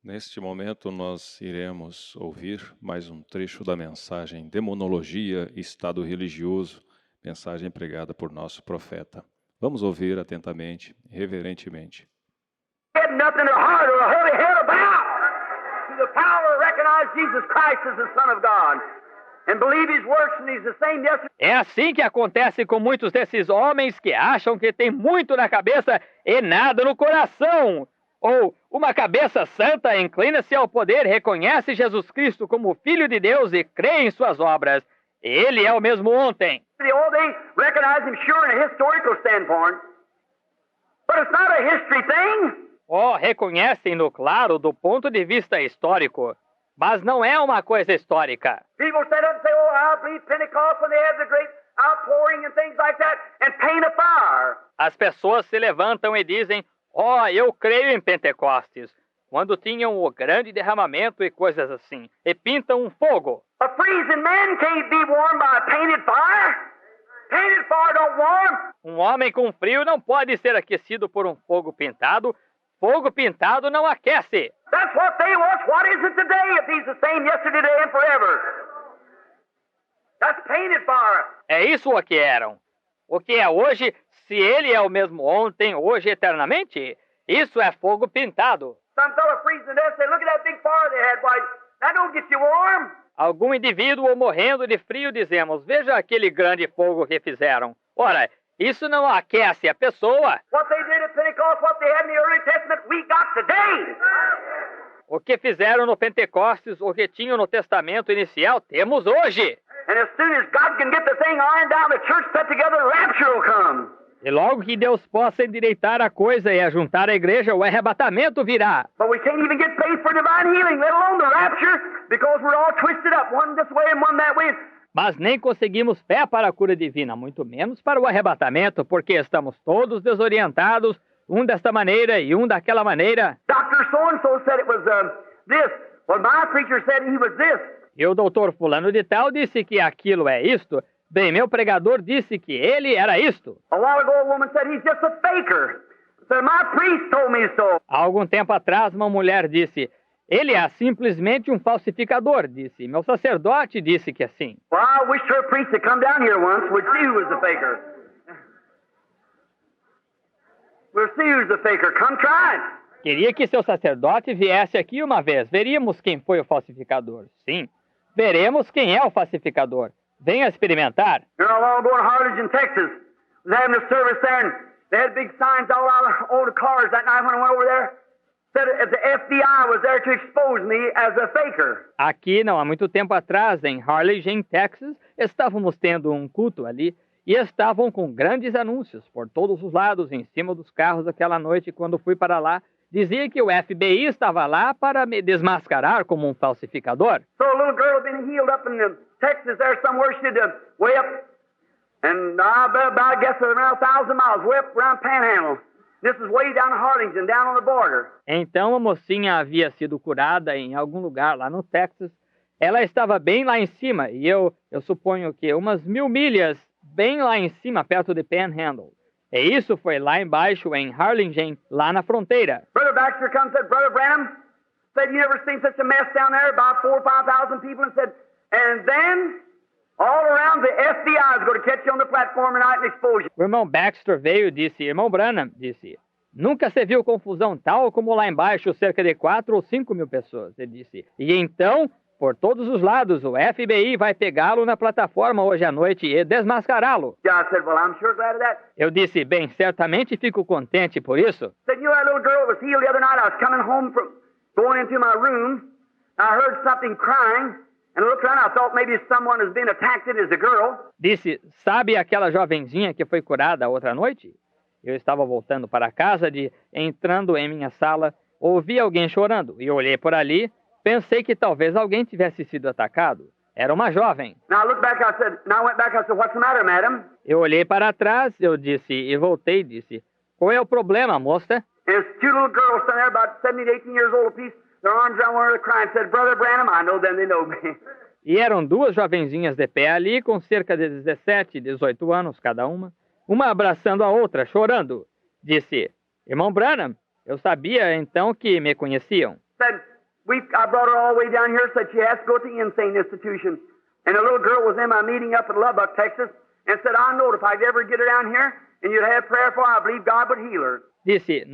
Neste momento, nós iremos ouvir mais um trecho da mensagem Demonologia e Estado Religioso, mensagem pregada por nosso profeta. Vamos ouvir atentamente, reverentemente. Had nothing to heart or a holy head about to the power of recognize Jesus Christ as the Son of God and believe His works and He's the same yesterday. É assim que acontece com muitos desses homens que acham que tem muito na cabeça e nada no coração. Ou uma cabeça santa inclina-se ao poder, reconhece Jesus Cristo como Filho de Deus e crê em suas obras. Ele é o mesmo ontem. Oh, they recognize Him sure in a historical standpoint, but it's not a history thing. Oh, reconhecem-no, claro, do ponto de vista histórico. Mas não é uma coisa histórica. People stand up and say, oh, I believe Pentecost when they had the great outpouring and things like that, and paint a fire. As pessoas se levantam e dizem, oh, eu creio em Pentecostes, quando tinham o grande derramamento e coisas assim, e pintam um fogo. A freezing man can't be warmed by a painted fire. Painted fire don't warm. Um homem com frio não pode ser aquecido por um fogo pintado. Fogo pintado não aquece. That's what they was. What is it today if He's the same yesterday, today, and forever? That's painted fire. É isso o que eram. O que é hoje, se ele é o mesmo ontem, hoje, eternamente, isso é fogo pintado. Some fella freezing to death say, look at that big fire they had. Why, that don't get you warm. Algum indivíduo morrendo de frio dizemos, veja aquele grande fogo que fizeram. Ora, isso não aquece a pessoa. What they did at Pentecost, what they had in the early Testament, we got today. O que fizeram no Pentecostes, o que tinham no Testamento inicial, temos hoje. And as soon as God can get the thing ironed down, the church set together, the rapture will come. E logo que Deus possa endireitar a coisa e ajuntar a igreja, o arrebatamento virá. But we can't even get faith for divine healing, let alone the rapture, because we're all twisted up, one this way and one that way. Mas nem conseguimos fé para a cura divina, muito menos para o arrebatamento, porque estamos todos desorientados, um desta maneira e um daquela maneira. Dr. So-and-so said it was this. Well, my preacher said he was this. E o doutor fulano de tal disse que aquilo é isto. Bem, meu pregador disse que ele era isto. A while ago, a woman said he's just a faker. Said, my priest told me so. Há algum tempo atrás, uma mulher disse, ele é simplesmente um falsificador, disse. Meu sacerdote disse que assim. Well, I wish her priest had come down here once. We'd see who was the faker. We'll see who's the faker. Come try it. Queria que seu sacerdote viesse aqui uma vez. Veríamos quem foi o falsificador. Sim, veremos quem é o falsificador. Venha experimentar. You know, while ago in Harlingen, Texas, was having a service there, and they had big signs all out on the cars that night when I went over there. Said if the FBI was there to expose me as a faker. Aqui, não há muito tempo atrás, em Harlingen, Texas, estávamos tendo um culto ali e estavam com grandes anúncios por todos os lados, em cima dos carros aquela noite. Quando fui para lá, dizia que o FBI estava lá para me desmascarar como um falsificador. So a little girl had been healed up in Texas there somewhere. She did way up, and I guess around 1,000 miles, way up around Panhandle. This is way down in Harlingen, down on the border. Então a mocinha havia sido curada em algum lugar lá no Texas. Ela estava bem lá em cima, e eu suponho que umas 1.000 milhas bem lá em cima, perto de Panhandle. E isso foi lá embaixo, em Harlingen, lá na fronteira. Brother Baxter come and said, Brother Branham, said you never seen such a mess down there, about 4,000 or 5,000 people, and said, and then all around the FBI is going to catch you on the platform tonight and expose you. O irmão Baxter veio e disse, irmão Branham, disse, nunca se viu confusão tal como lá embaixo, cerca de 4 ou 5 mil pessoas. Ele disse, e então, por todos os lados, o FBI vai pegá-lo na plataforma hoje à noite e desmascará-lo. I said, well, I'm sure glad of that. Eu disse, bem, certamente fico contente por isso. Said, you know that little girl was healed the other night? I was coming home from going into my room. I heard something crying, and I looked around. I thought maybe someone has been attacked. It is a girl. Disse, sabe aquela jovenzinha que foi curada outra noite? Eu estava voltando para casa, entrando em minha sala, ouvi alguém chorando e olhei por ali. Pensei que talvez alguém tivesse sido atacado. Era uma jovem. Now I looked back, I went back, I said, what's the matter, madam? Eu olhei para trás, eu disse, e voltei e disse, qual é o problema, moça? And there's two little girls standing there about 17 to 18 years old apiece, their arms around one another crying, said, Brother Branham, I know them, they know me. E eram duas jovenzinhas de pé ali, com cerca de 17, 18 anos cada uma abraçando a outra, chorando. Disse, irmão Branham, eu sabia então que me conheciam. Said, I brought her all the way down here, said she has to go to the insane institution. And a little girl was in my meeting up in Lubbock, Texas, and said, I know if I'd ever get her down here and you'd have prayer for her, I believe God would heal her. Disse,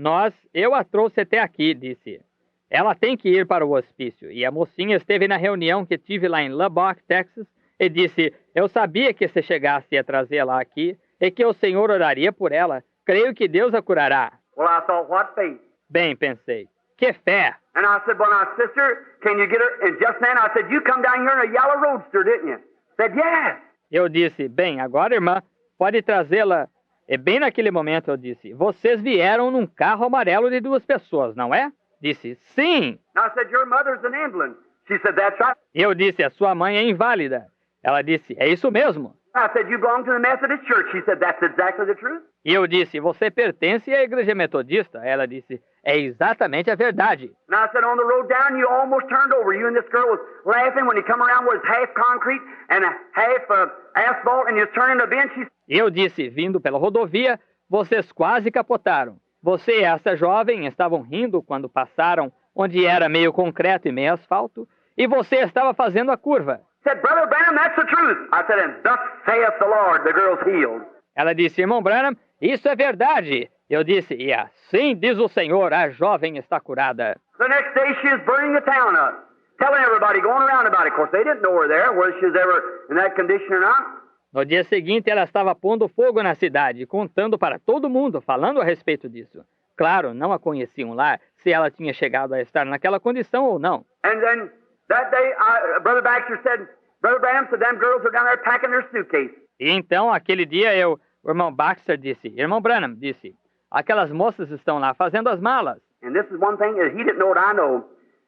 eu a trouxe até aqui, disse. Ela tem que ir para o hospício. E a mocinha esteve na reunião que tive lá em Lubbock, Texas, e disse, eu sabia que se chegasse a trazê-la aqui e que o Senhor oraria por ela. Creio que Deus a curará. Well, I thought, what faith? Bem, pensei, que fé! And I said, well, now, sister, can you get her? And just then I said, you come down here in a yellow roadster, didn't you? Said, yes. Eu disse, bem, agora, irmã, pode trazê-la. E bem naquele momento eu disse, vocês vieram num carro amarelo de 2 pessoas, não é? Disse, sim. And I said, your mother's an invalid. She said, that's right. Eu disse, a sua mãe é inválida. Ela disse, é isso mesmo. I said, you belong to the Methodist Church. She said, that's exactly the truth. E eu disse, você pertence à igreja metodista? Ela disse, é exatamente a verdade. And I said, on the road down, you almost turned over. You and this girl was laughing when you come around where it's half concrete and half asphalt and you was turning the bench. Eu disse, vindo pela rodovia, vocês quase capotaram. Você e essa jovem estavam rindo quando passaram onde era meio concreto e meio asfalto, e você estava fazendo a curva. Said, Brother Branham, that's the truth. I said, and thus saith the Lord, the girl's healed. Ela disse, irmão Branham, isso é verdade. Eu disse, e assim diz o Senhor, a jovem está curada. The next day she was burning the town up, telling everybody, going around about it. Of course, they didn't know her there, whether she was ever in that condition or not. No dia seguinte, ela estava pondo fogo na cidade, contando para todo mundo, falando a respeito disso. Claro, não a conheciam lá, se ela tinha chegado a estar naquela condição ou não. And then that day, Brother Baxter said, Brother Branham said, them girls are down there packing their suitcase. E então, aquele dia, o irmão Baxter disse, irmão Branham disse, aquelas moças estão lá fazendo as malas. And this is one thing that he didn't know what I know.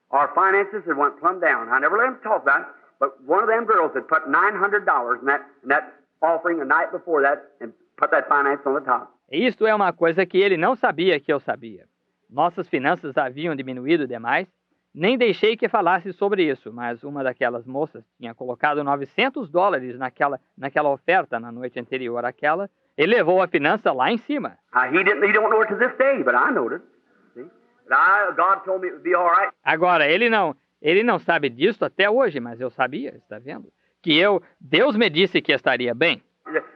Our finances had went plumb down. I never let him talk about it, but one of them girls had put $900 in that offering the night before that and put that finance on the top. Isto é uma coisa que ele não sabia que eu sabia. Nossas finanças haviam diminuído demais. Nem deixei que falasse sobre isso, mas uma daquelas moças tinha colocado $900 naquela oferta na noite anterior àquela e levou a finança lá em cima. He don't know it to this day, but I know it. See? God told me it would be all right. Agora, ele não sabe disso até hoje, mas eu sabia, está vendo? Deus me disse que estaria bem.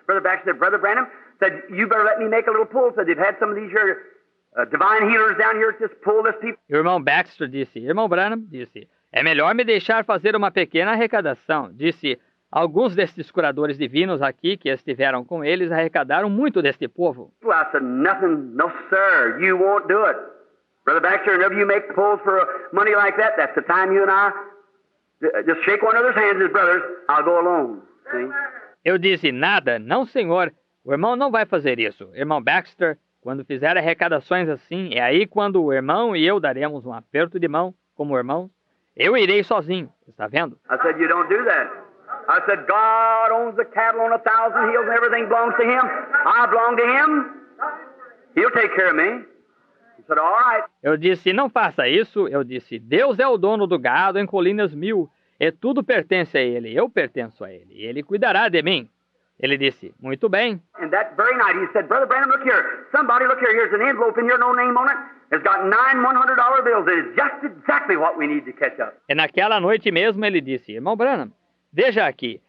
Brother Baxter said, Brother Branham said, you better let me make a little pull. Said they've had some of these here divine healers down here just pull this people. O irmão Baxter disse, irmão Branham disse, é melhor me deixar fazer uma pequena arrecadação. Disse, alguns destes curadores divinos aqui que estiveram com eles arrecadaram muito deste povo. I said, nothing, no sir, you won't do it. Brother Baxter, whenever you make pulls for money like that, that's the time you and I just shake one another's hands as brothers, I'll go alone. See? Eu disse, nada, não senhor, o irmão não vai fazer isso. Irmão Baxter, quando fizer arrecadações assim, é aí quando o irmão e eu daremos um aperto de mão, como irmãos. Eu irei sozinho, está vendo? I said, you don't do that. I said, God owns the cattle on 1,000 hills and everything belongs to Him. I belong to Him. He'll take care of me. He said, all right. Eu disse, não faça isso. Eu disse, Deus é o dono do gado em colinas 1000. E tudo pertence a Ele. Eu pertenço a Ele. E Ele cuidará de mim. Ele disse, muito bem. And that very night he said, Brother Branham, look here. Somebody, look here. Here's an envelope and your no name on it. It's got 9 $100 bills. It's just exactly what we need to catch up. E naquela noite mesmo ele disse, irmão Branham, veja aqui.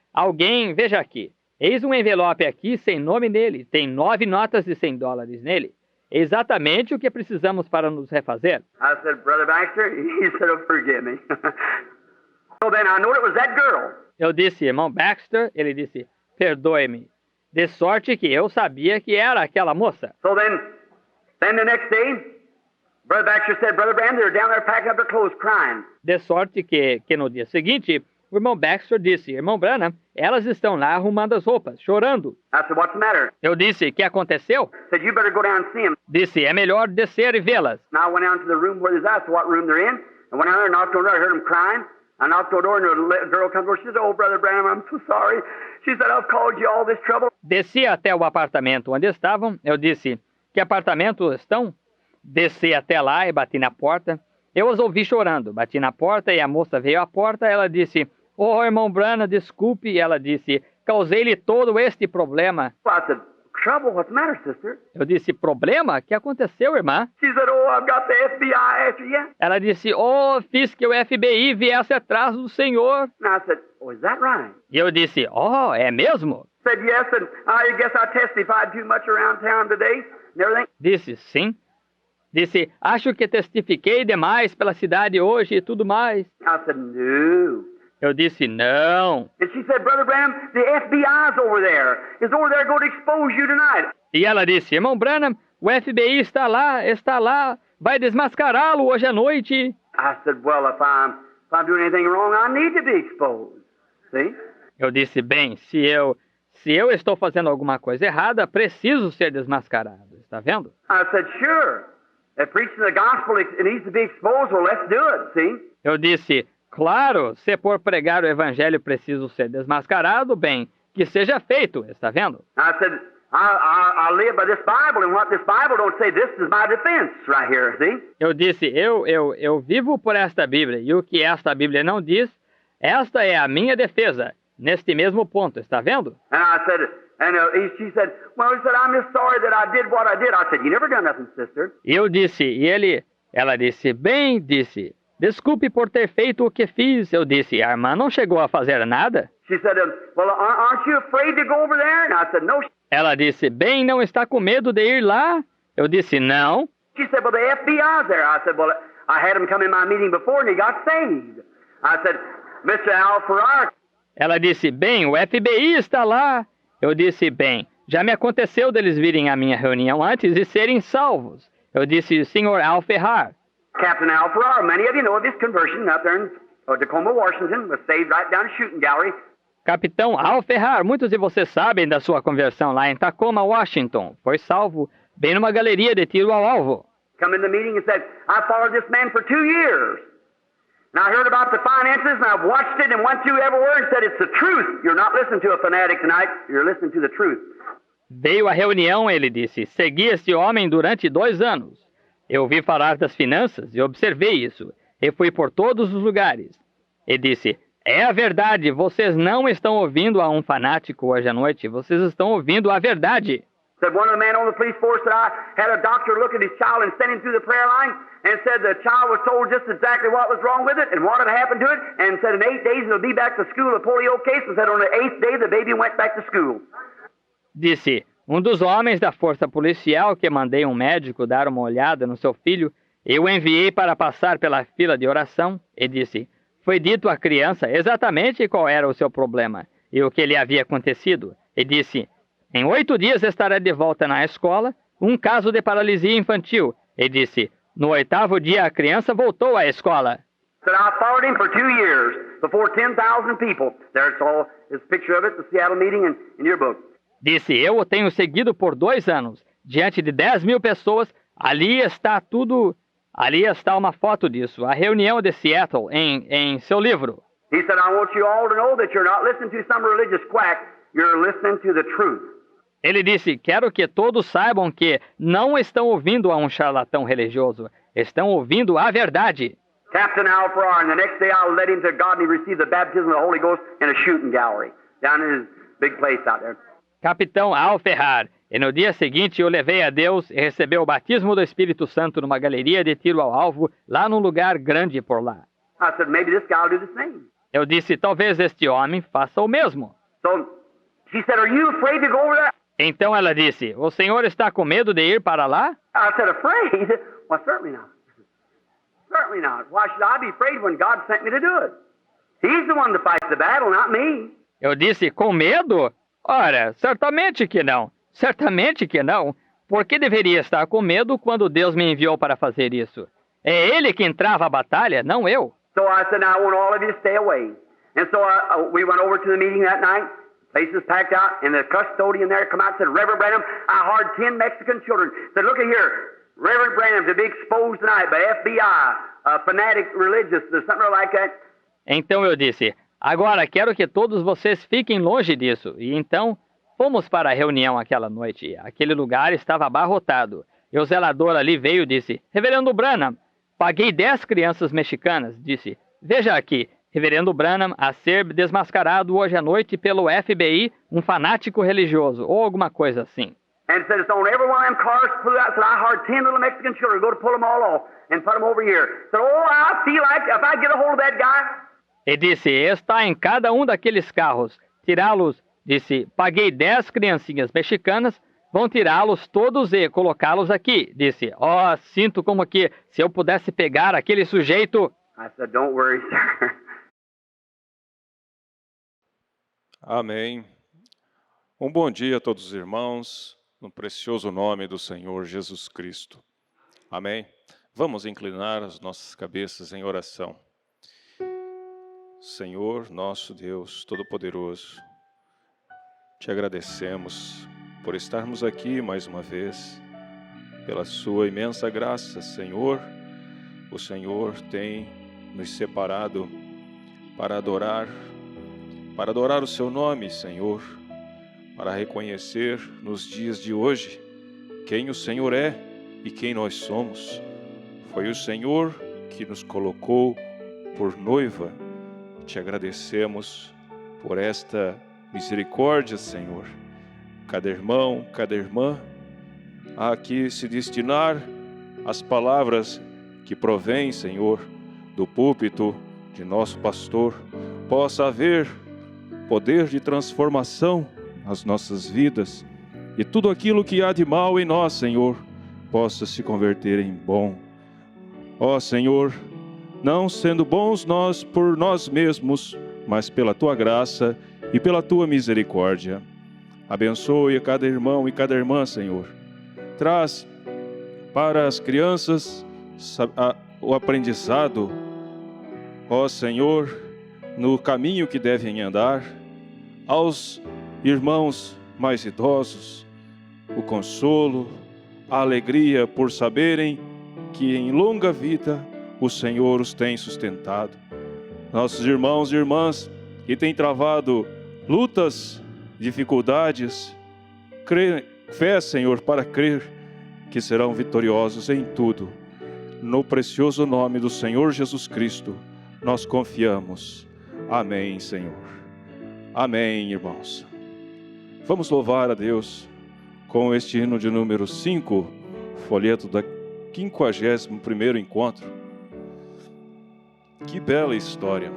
Veja aqui. Eis um envelope aqui sem nome nele. Tem 9 notas de $100 nele. Exatamente o que precisamos para nos refazer. I said, Brother Baxter, he said, oh, forgive me. So then I knew it was that girl. Eu disse, irmão Baxter, ele disse, perdoe-me. De sorte que eu sabia que era aquela moça. So then the next day, Brother Baxter said, Brother Branham, they're down there packing up their clothes, crying. De sorte que no dia seguinte, o irmão Baxter disse, irmão Branham, elas estão lá arrumando as roupas, chorando. I said, what's the matter? Eu disse, que aconteceu? Said, you better go down and see them. Disse, é melhor descer e vê-las. And I went down to the room where they're at, so what room they're in. I went down there and knocked on the door. I heard them crying. I knocked on the door and a girl comes over. She said, oh, Brother Branham, I'm so sorry. She said, I've caused you all this trouble. Desci até o apartamento onde estavam. Eu disse, que apartamento estão? Desci até lá e bati na porta. Eu as ouvi chorando. Bati na porta e a moça veio à porta. Ela disse, oh, irmão Branham, desculpe. Ela disse, causei-lhe todo este problema. I said, trouble? What's the matter, sister? Eu disse, problema? O que aconteceu, irmã? She said, oh, I've got the FBI after you. Ela disse, oh, fiz que o FBI viesse atrás do senhor. And I said, oh, is that right? E eu disse, oh, é mesmo? Said yes, and I guess I testified too much around town today and everything. Disse, sim. Disse, acho que testifiquei demais pela cidade hoje e tudo mais. I said, no. Eu disse, não. And she said, Brother Branham, the FBI's over there. It's over there going to expose you tonight. E ela disse, irmão Branham, o FBI está lá, vai desmascará-lo hoje à noite. I said, well, if I'm doing anything wrong, I need to be exposed. See? Eu disse, bem, se eu estou fazendo alguma coisa errada, preciso ser desmascarado. Está vendo? I said, sure. If preaching the gospel it needs to be exposed, well, let's do it, see? Eu disse, claro, se por pregar o evangelho preciso ser desmascarado, bem, que seja feito. Está vendo? I said, I live by this Bible, and what this Bible don't say, this is my defense right here, see? Eu disse, eu vivo por esta Bíblia, e o que esta Bíblia não diz, esta é a minha defesa, neste mesmo ponto. Está vendo? And I said, she said, well, he said, I'm just sorry that I did what I did. I said, you never done nothing, sister. E eu disse, ela disse, bem, desculpe por ter feito o que fiz. Eu disse, a irmã não chegou a fazer nada? She said, well, aren't you afraid to go over there? And I said, no. Ela disse, bem, não está com medo de ir lá? Eu disse, não. She said, well, the FBI's there. I said, well, I had him come in my meeting before and he got saved. I said, Mr. Al Farrar. Ela disse, bem, o FBI está lá. Eu disse, bem, já me aconteceu deles virem à minha reunião antes e serem salvos. Eu disse, Sr. Al Farrar. Captain Al Farrar, many of you know of his conversion up there in Tacoma, Washington, was saved right down the shooting gallery. Capitão Al Farrar, muitos de vocês sabem da sua conversão lá em Tacoma, Washington. Foi salvo bem numa galeria de tiro ao alvo. Come in the meeting and said, I followed this man for 2 years. And I heard about the finances, and I've watched it and went through every word and said, it's the truth. You're not listening to a fanatic tonight. You're listening to the truth. Veio à reunião, ele disse, segui este homem durante 2 anos. Eu ouvi falar das finanças e observei isso. E fui por todos os lugares. E disse, é a verdade, vocês não estão ouvindo a um fanático hoje à noite, vocês estão ouvindo a verdade. Said one of the men on the police force that I had a doctor look at his child and send him through the prayer line and said the child was told just exactly what was wrong with it and what had happened to it and said in 8 days it'll be back to school, a polio case, and said on the 8th day the baby went back to school. Disse, um dos homens da força policial que mandei um médico dar uma olhada no seu filho, eu enviei para passar pela fila de oração e disse, foi dito à criança exatamente qual era o seu problema e o que lhe havia acontecido. E disse, em 8 dias estará de volta na escola, um caso de paralisia infantil. E disse, no 8º dia a criança voltou à escola. Said I followed him for 2 years before 10,000 people. There's all his picture of it, the Seattle meeting in your book. Disse, eu o tenho seguido por 2 anos, diante de 10.000 pessoas, ali está uma foto disso, a reunião de Seattle em seu livro. He said, I want you all to know that you're not listening to some religious quack, you're listening to the truth. Ele disse, quero que todos saibam que não estão ouvindo a um charlatão religioso, estão ouvindo a verdade. Captain Al Farrar, and the next day I led him to God and he received the baptism of the Holy Ghost in a shooting gallery down in his big place out there. Capitão Al Farrar, e no dia seguinte eu levei a Deus e recebeu o batismo do Espírito Santo numa galeria de tiro ao alvo, lá num lugar grande por lá. I said, maybe this guy will do the same. Eu disse, talvez este homem faça o mesmo. So she said, are you afraid to go over there? Então ela disse, o senhor está com medo de ir para lá? I said, afraid? Well, certainly not. Certainly not. Why should I be afraid when God sent me to do it? He's the one to fight the battle, not me. Eu disse, com medo? Ora, certamente que não. Certamente que não. Por que deveria estar com medo quando Deus me enviou para fazer isso? É ele quem trava a batalha, não eu. So I said, now I want all of you to stay away. And so we went over to the meeting that night. Place was packed out, and the custodian there come out and said, Reverend Branham, I hired 10 Mexican children. Said, look at here, Reverend Branham to be exposed tonight by FBI, fanatic religious, or something like that. Então eu disse, agora quero que todos vocês fiquem longe disso. E então fomos para a reunião aquela noite. Aquele lugar estava abarrotado. E o zelador ali veio e disse, Reverendo Branham, paguei 10 crianças mexicanas. Disse, veja aqui, Reverendo Branham a ser desmascarado hoje à noite pelo FBI, um fanático religioso, ou alguma coisa assim. and said it's on every one of them cars flew out. Said I hired 10 little Mexican children go to pull them all off and put them over here. Said, oh, I feel like if I get a hold of that guy. E disse, está em cada um daqueles carros. Tirá-los, disse, paguei 10 criancinhas mexicanas, vão tirá-los todos e colocá-los aqui. Disse, sinto como que se eu pudesse pegar aquele sujeito... I said, don't worry, sir. Amém. Um bom dia a todos os irmãos, no precioso nome do Senhor Jesus Cristo. Amém. Vamos inclinar as nossas cabeças em oração. Senhor, nosso Deus Todo-Poderoso, te agradecemos por estarmos aqui mais uma vez, pela sua imensa graça, Senhor. O Senhor tem nos separado para adorar o seu nome, Senhor, para reconhecer nos dias de hoje quem o Senhor é e quem nós somos. Foi o Senhor que nos colocou por noiva. Te agradecemos por esta misericórdia, Senhor. Cada irmão, cada irmã, a aqui se destinar as palavras que provém, Senhor, do púlpito de nosso pastor, possa haver poder de transformação nas nossas vidas e tudo aquilo que há de mal em nós, Senhor, possa se converter em bom. Ó Senhor, não sendo bons nós por nós mesmos, mas pela Tua graça e pela Tua misericórdia. Abençoe a cada irmão e cada irmã, Senhor. Traz para as crianças o aprendizado, ó Senhor, no caminho que devem andar. Aos irmãos mais idosos, o consolo, a alegria por saberem que em longa vida o Senhor os tem sustentado. Nossos irmãos e irmãs que têm travado lutas, dificuldades, fé, Senhor, para crer que serão vitoriosos em tudo. No precioso nome do Senhor Jesus Cristo, nós confiamos. Amém, Senhor. Amém, irmãos. Vamos louvar a Deus com este hino de número 5, folheto da 51º encontro. Que bela história.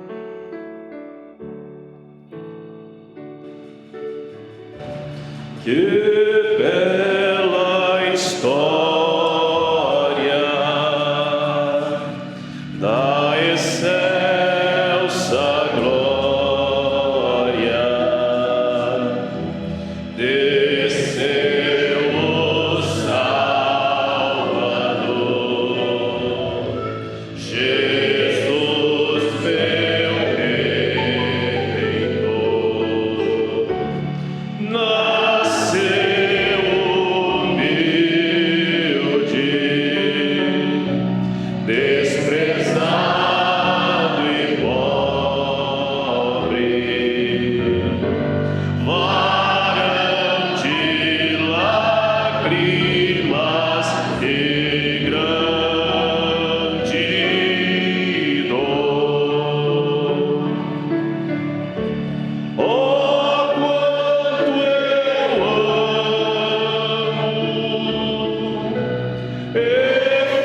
Que bela história da excelsa glória. Desceu o Salvador, Jesus meu Redentor. Nasceu humilde, desprezado e pobre, varão de lágrimas e grande dor. Oh, quanto eu amo e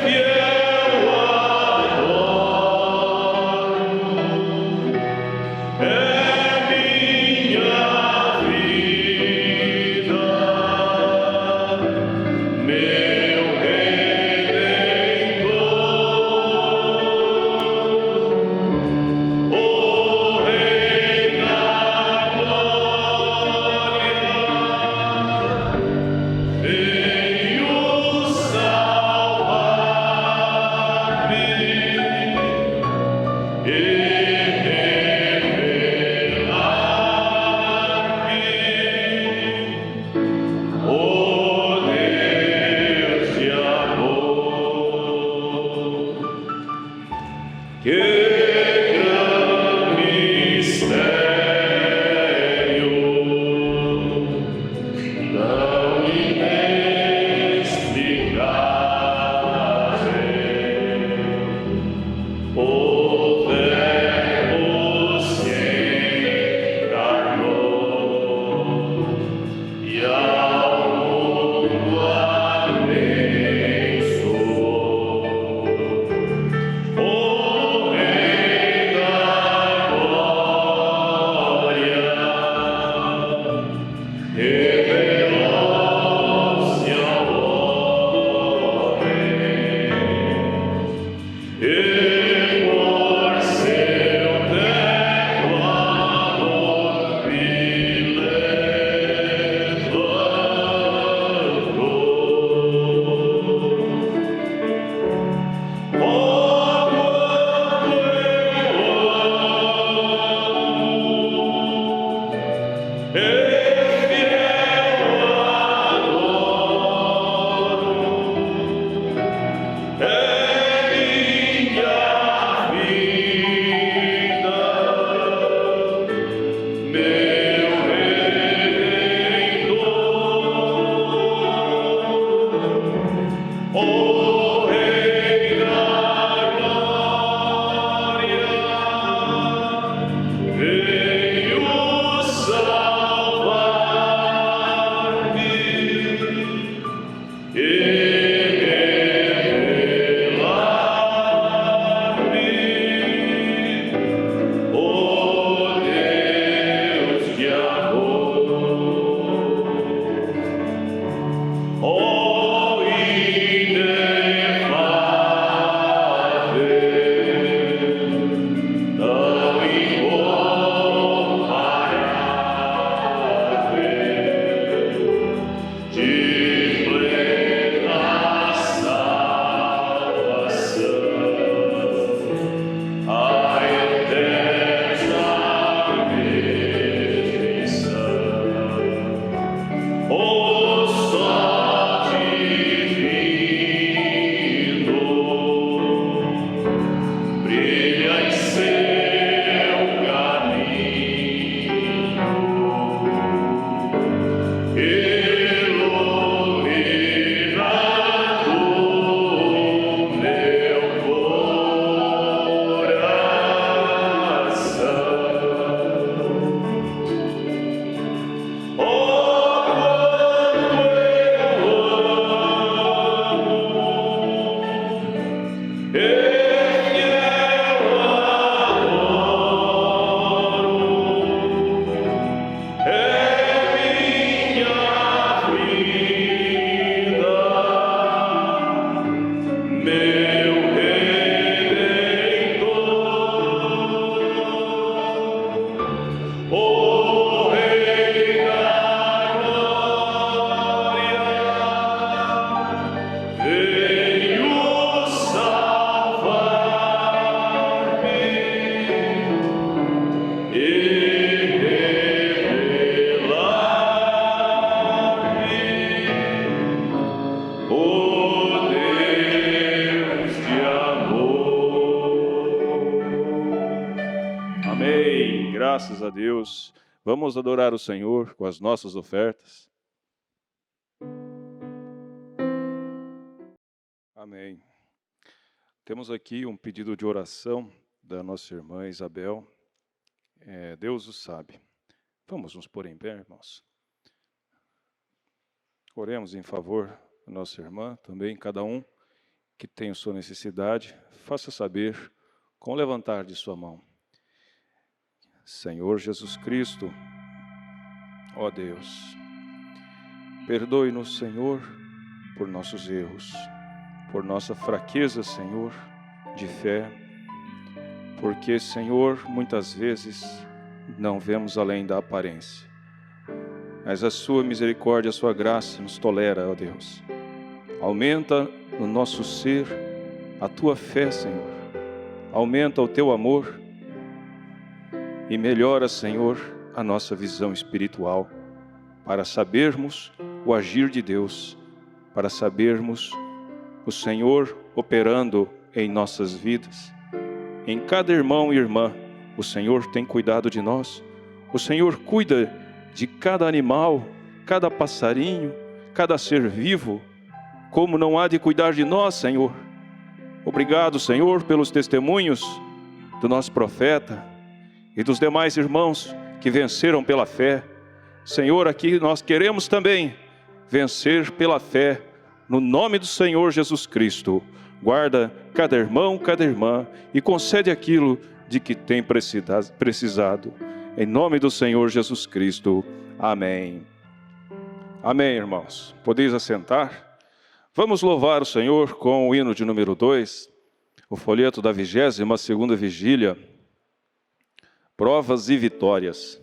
fiel adoro, é minha vida, meu Redentor. O Rei da Glória veio salvar-me e revelar-me o Deus de amor. Que grande mistério, não inexplicável, o véu Amém. Graças a Deus. Vamos adorar o Senhor com as nossas ofertas. Amém. Temos aqui um pedido de oração da nossa irmã Isabel. Deus o sabe. Vamos nos pôr em pé, irmãos. Oremos em favor da nossa irmã, também cada um que tem sua necessidade, faça saber com o levantar de sua mão. Senhor Jesus Cristo, ó Deus, perdoe-nos, Senhor, por nossos erros, por nossa fraqueza, Senhor, de fé, porque, Senhor, muitas vezes não vemos além da aparência, mas a sua misericórdia, a sua graça nos tolera, ó Deus. Aumenta no nosso ser a tua fé, Senhor, aumenta o teu amor e melhora, Senhor, a nossa visão espiritual, para sabermos o agir de Deus, para sabermos o Senhor operando em nossas vidas. Em cada irmão e irmã, o Senhor tem cuidado de nós. O Senhor cuida de cada animal, cada passarinho, cada ser vivo, como não há de cuidar de nós, Senhor. Obrigado, Senhor, pelos testemunhos do nosso profeta e dos demais irmãos que venceram pela fé. Senhor, aqui nós queremos também vencer pela fé, no nome do Senhor Jesus Cristo. Guarda cada irmão, cada irmã e concede aquilo de que tem precisado. Em nome do Senhor Jesus Cristo. Amém. Amém, irmãos. Podeis assentar? Vamos louvar o Senhor com o hino de número 2, o folheto da 22ª vigília, Provas e Vitórias.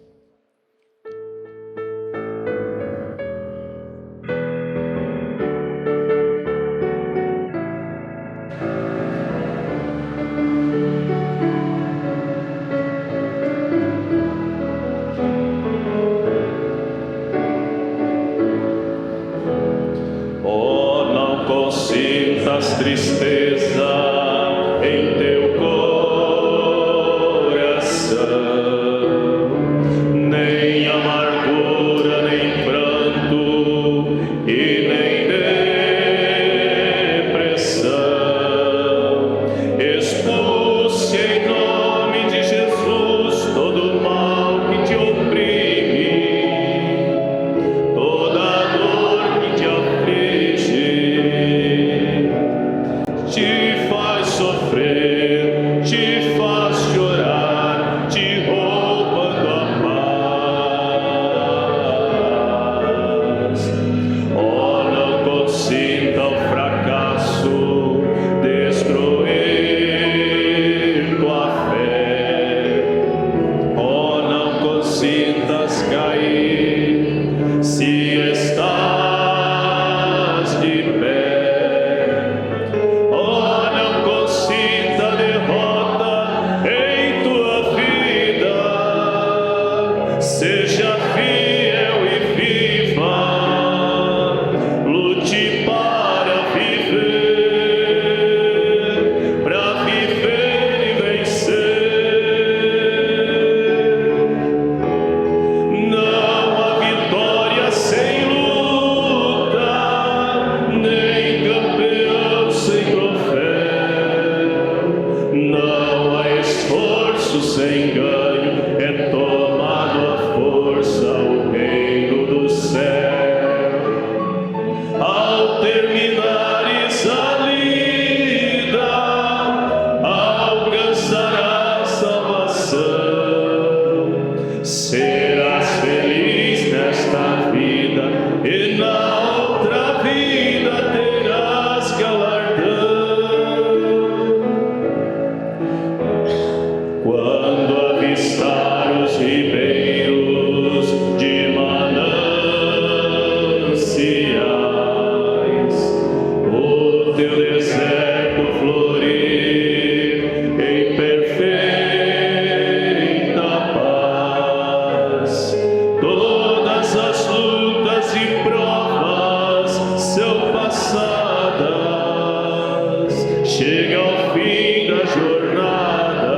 Chega ao fim da jornada,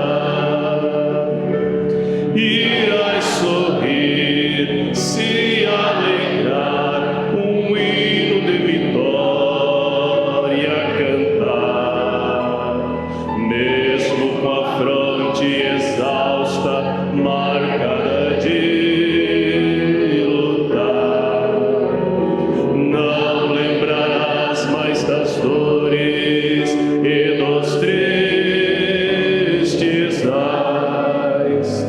irás sorrir, se alegrar, um hino de vitória cantar, mesmo com a fronte exausta, marcada de lutar. Não lembrarás mais das dores e dos tristes ais.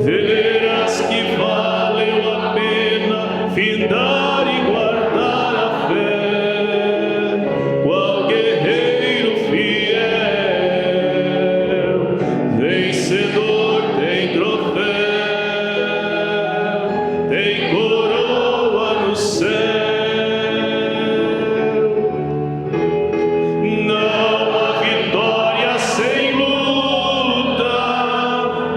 Verás que valeu a pena findar e guardar a fé, qual guerreiro fiel, vencedor tem troféu, tem coroa no céu. Não há vitória sem luta,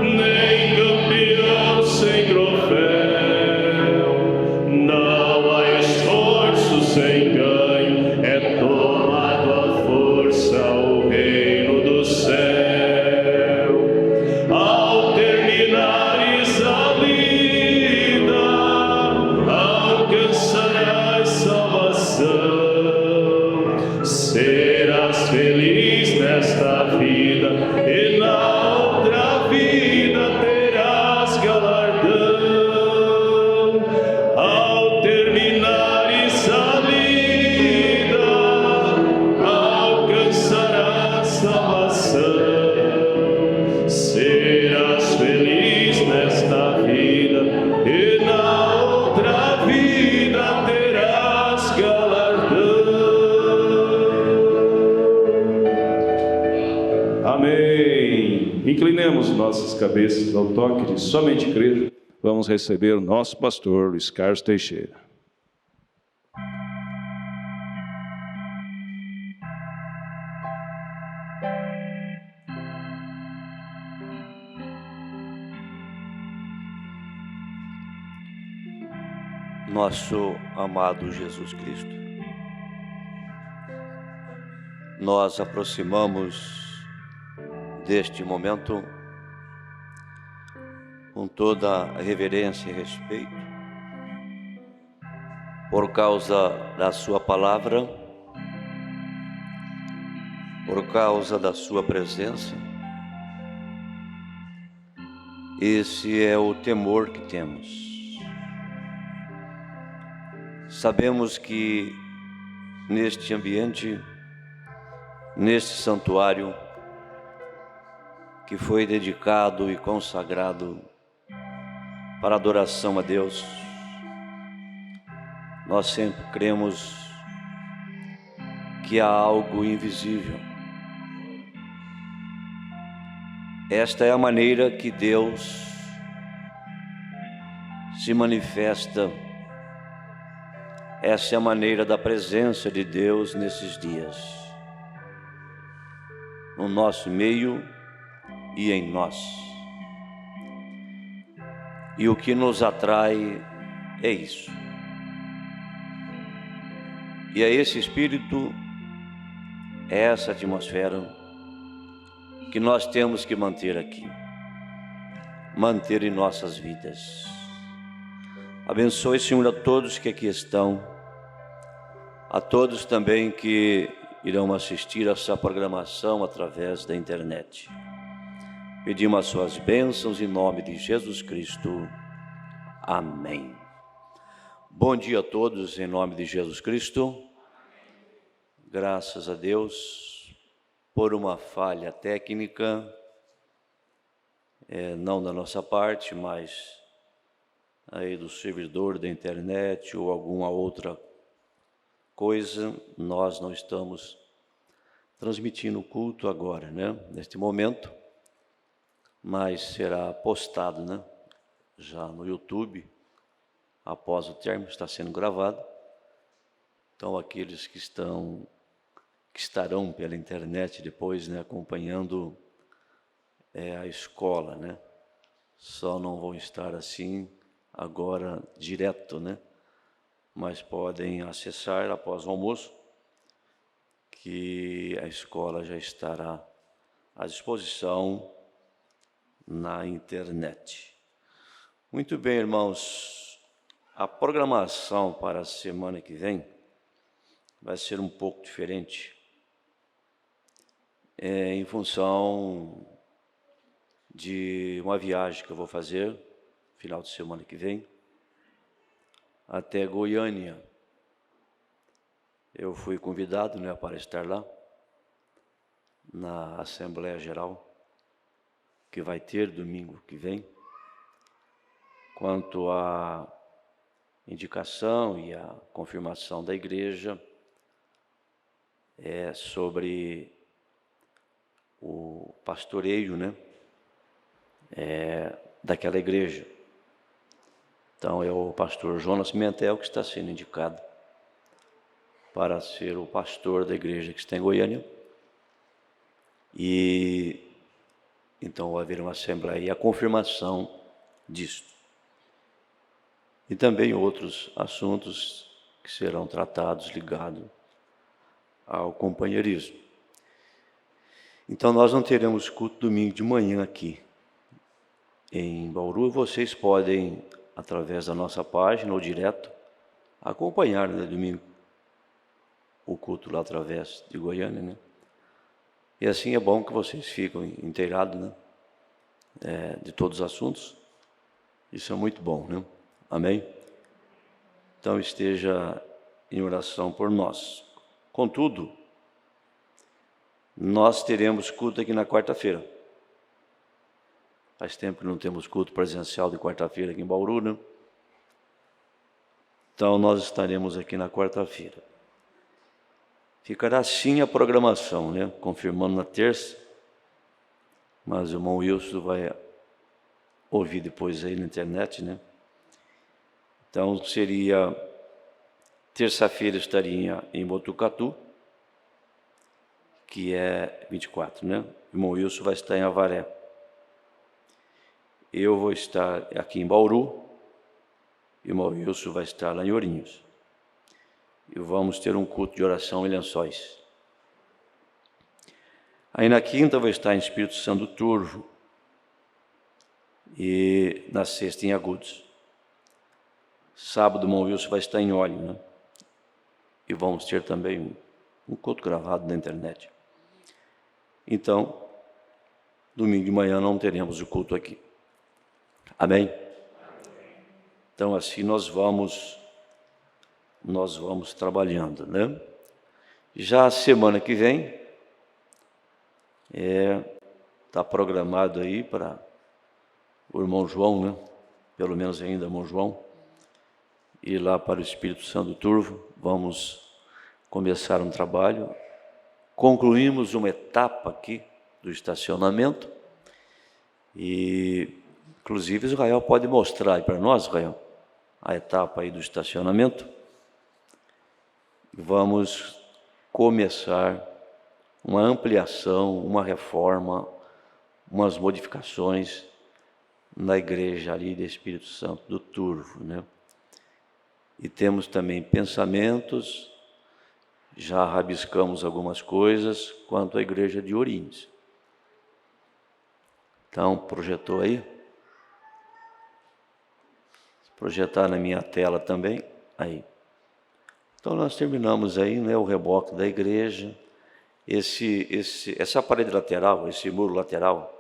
nem campeão sem troféu. Não há esforço sem ganho, é tomado a força o reino do céu. Ao terminares a lida, alcançarás salvação. Serás feliz nesta vida e na outra vida terás galardão. Ao terminares a lida, alcançarás salvação. Serás feliz nesta vida e na outra vida terás galardão. Amém. Inclinemos nossas cabeças ao toque de somente crer. Vamos receber o nosso pastor, Luiz Carlos Teixeira. Nosso amado Jesus Cristo, nós aproximamos deste momento com toda a reverência e respeito, por causa da sua palavra, por causa da sua presença. Esse é o temor que temos. Sabemos que neste ambiente, neste santuário que foi dedicado e consagrado para adoração a Deus, nós sempre cremos que há algo invisível. Esta é a maneira que Deus se manifesta. Essa é a maneira da presença de Deus nesses dias, no nosso meio e em nós. E o que nos atrai é isso. E é esse espírito, é essa atmosfera que nós temos que manter aqui, manter em nossas vidas. Abençoe, Senhor, a todos que aqui estão, a todos também que irão assistir a essa programação através da internet. Pedimos as suas bênçãos em nome de Jesus Cristo. Amém. Bom dia a todos em nome de Jesus Cristo. Graças a Deus por uma falha técnica, não da nossa parte, mas aí do servidor da internet ou alguma outra coisa, nós não estamos transmitindo o culto agora, né? Neste momento, mas será postado, né? Já no YouTube, após o término, está sendo gravado. Então, aqueles que estarão pela internet depois, né, acompanhando a escola, né? Só não vão estar assim agora direto, né? Mas podem acessar após o almoço, que a escola já estará à disposição na internet. Muito bem, irmãos. A programação para a semana que vem vai ser um pouco diferente, em função de uma viagem que eu vou fazer, final de semana que vem, até Goiânia. Eu fui convidado, né, para estar lá, na Assembleia Geral, que vai ter domingo que vem, quanto à indicação e à confirmação da igreja, sobre o pastoreio, né, daquela igreja. Então, é o pastor Jonas Pimentel que está sendo indicado para ser o pastor da igreja que está em Goiânia. E então vai haver uma assembleia e a confirmação disto. E também outros assuntos que serão tratados ligados ao companheirismo. Então nós não teremos culto domingo de manhã aqui em Bauru. Vocês podem, através da nossa página ou direto, acompanhar, né, domingo o culto lá através de Goiânia, né? E assim é bom que vocês fiquem inteirados, né, de todos os assuntos. Isso é muito bom, né? Amém? Então esteja em oração por nós. Contudo, nós teremos culto aqui na quarta-feira. Faz tempo que não temos culto presencial de quarta-feira aqui em Bauru, né? Então nós estaremos aqui na quarta-feira. Ficará assim a programação, né? Confirmando na terça, mas o irmão Wilson vai ouvir depois aí na internet, né? Então seria terça-feira estaria em Botucatu, que é 24, né? O irmão Wilson vai estar em Avaré. Eu vou estar aqui em Bauru, e o irmão Wilson vai estar lá em Ourinhos. E vamos ter um culto de oração em Lençóis. Aí na quinta vai estar em Espírito Santo do Turvo, e na sexta em Agudos. Sábado o irmão Wilson vai estar em Óleo, né? E vamos ter também um culto gravado na internet. Então, domingo de manhã não teremos o culto aqui. Amém? Então assim nós vamos trabalhando, né? Já a semana que vem está programado aí para o irmão João, né? Pelo menos ainda o irmão João, ir lá para o Espírito Santo do Turvo. Vamos começar um trabalho. Concluímos uma etapa aqui do estacionamento e, inclusive, Israel pode mostrar aí para nós, Israel, a etapa aí do estacionamento. Vamos começar uma ampliação, uma reforma, umas modificações na igreja ali do Espírito Santo do Turvo, né? E temos também pensamentos, já rabiscamos algumas coisas quanto à igreja de Ourinhos. Então, projetou aí? Projetar na minha tela também, aí. Então nós terminamos aí, né, o reboque da igreja, essa parede lateral, esse muro lateral,